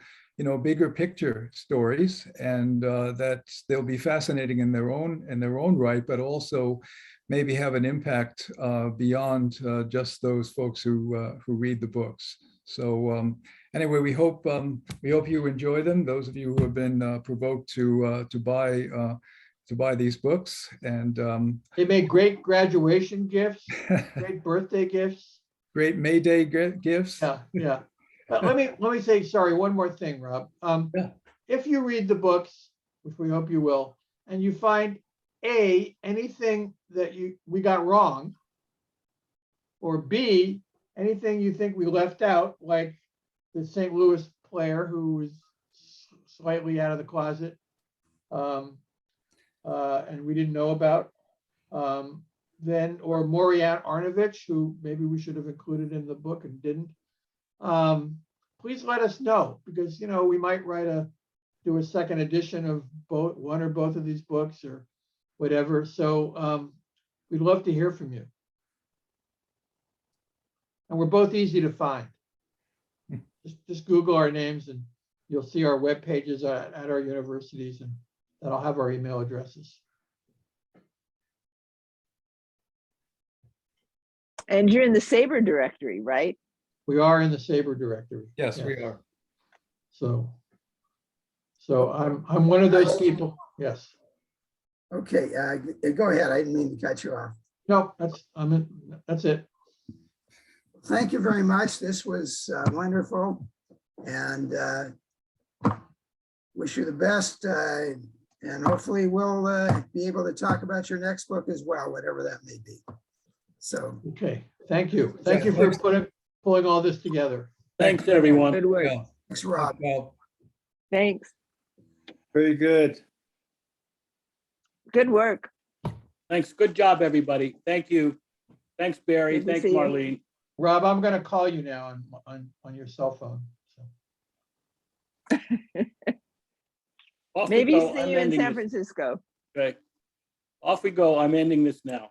[SPEAKER 4] bigger picture stories, and that they'll be fascinating in their own right, but also maybe have an impact beyond just those folks who read the books. So anyway, we hope you enjoy them. Those of you who have been provoked to buy these books, and
[SPEAKER 5] they make great graduation gifts, great birthday gifts.
[SPEAKER 4] Great May Day gifts.
[SPEAKER 5] Yeah. Let me say, sorry, one more thing, Rob.
[SPEAKER 4] Yeah.
[SPEAKER 5] If you read the books, which we hope you will, and you find anything that we got wrong, or B, anything you think we left out, like the St. Louis player who was slightly out of the closet, and we didn't know about, then, or Morian Arnovich, who maybe we should have included in the book and didn't, please let us know, because, you know, we might do a second edition of one or both of these books or whatever. So we'd love to hear from you. And we're both easy to find. Just Google our names and you'll see our web pages at our universities, and that'll have our email addresses.
[SPEAKER 2] And you're in the SABR directory, right?
[SPEAKER 5] We are in the SABR directory.
[SPEAKER 4] Yes, we are.
[SPEAKER 5] So I'm one of those people. Yes.
[SPEAKER 1] Okay, go ahead. I didn't mean to cut you off.
[SPEAKER 5] No, that's it.
[SPEAKER 1] Thank you very much. This was wonderful, and wish you the best. And hopefully we'll be able to talk about your next book as well, whatever that may be. So,
[SPEAKER 5] Okay. Thank you. Thank you for pulling all this together.
[SPEAKER 6] Thanks, everyone.
[SPEAKER 2] Good work.
[SPEAKER 4] Yeah.
[SPEAKER 1] thanks, Rob.
[SPEAKER 4] Well,
[SPEAKER 2] Thanks.
[SPEAKER 7] Very good.
[SPEAKER 2] Good work.
[SPEAKER 6] Thanks. Good job, everybody. Thank you. Thanks, Barry.
[SPEAKER 2] Good to
[SPEAKER 6] Thanks,
[SPEAKER 2] see you.
[SPEAKER 6] Marlene.
[SPEAKER 5] Rob, I'm going to call you now on your cell phone. So.
[SPEAKER 6] Off we
[SPEAKER 2] Maybe
[SPEAKER 6] go.
[SPEAKER 2] see
[SPEAKER 6] I'm
[SPEAKER 2] you in
[SPEAKER 6] ending
[SPEAKER 2] San
[SPEAKER 6] this.
[SPEAKER 2] Francisco.
[SPEAKER 6] Okay. Off we go. I'm ending this now.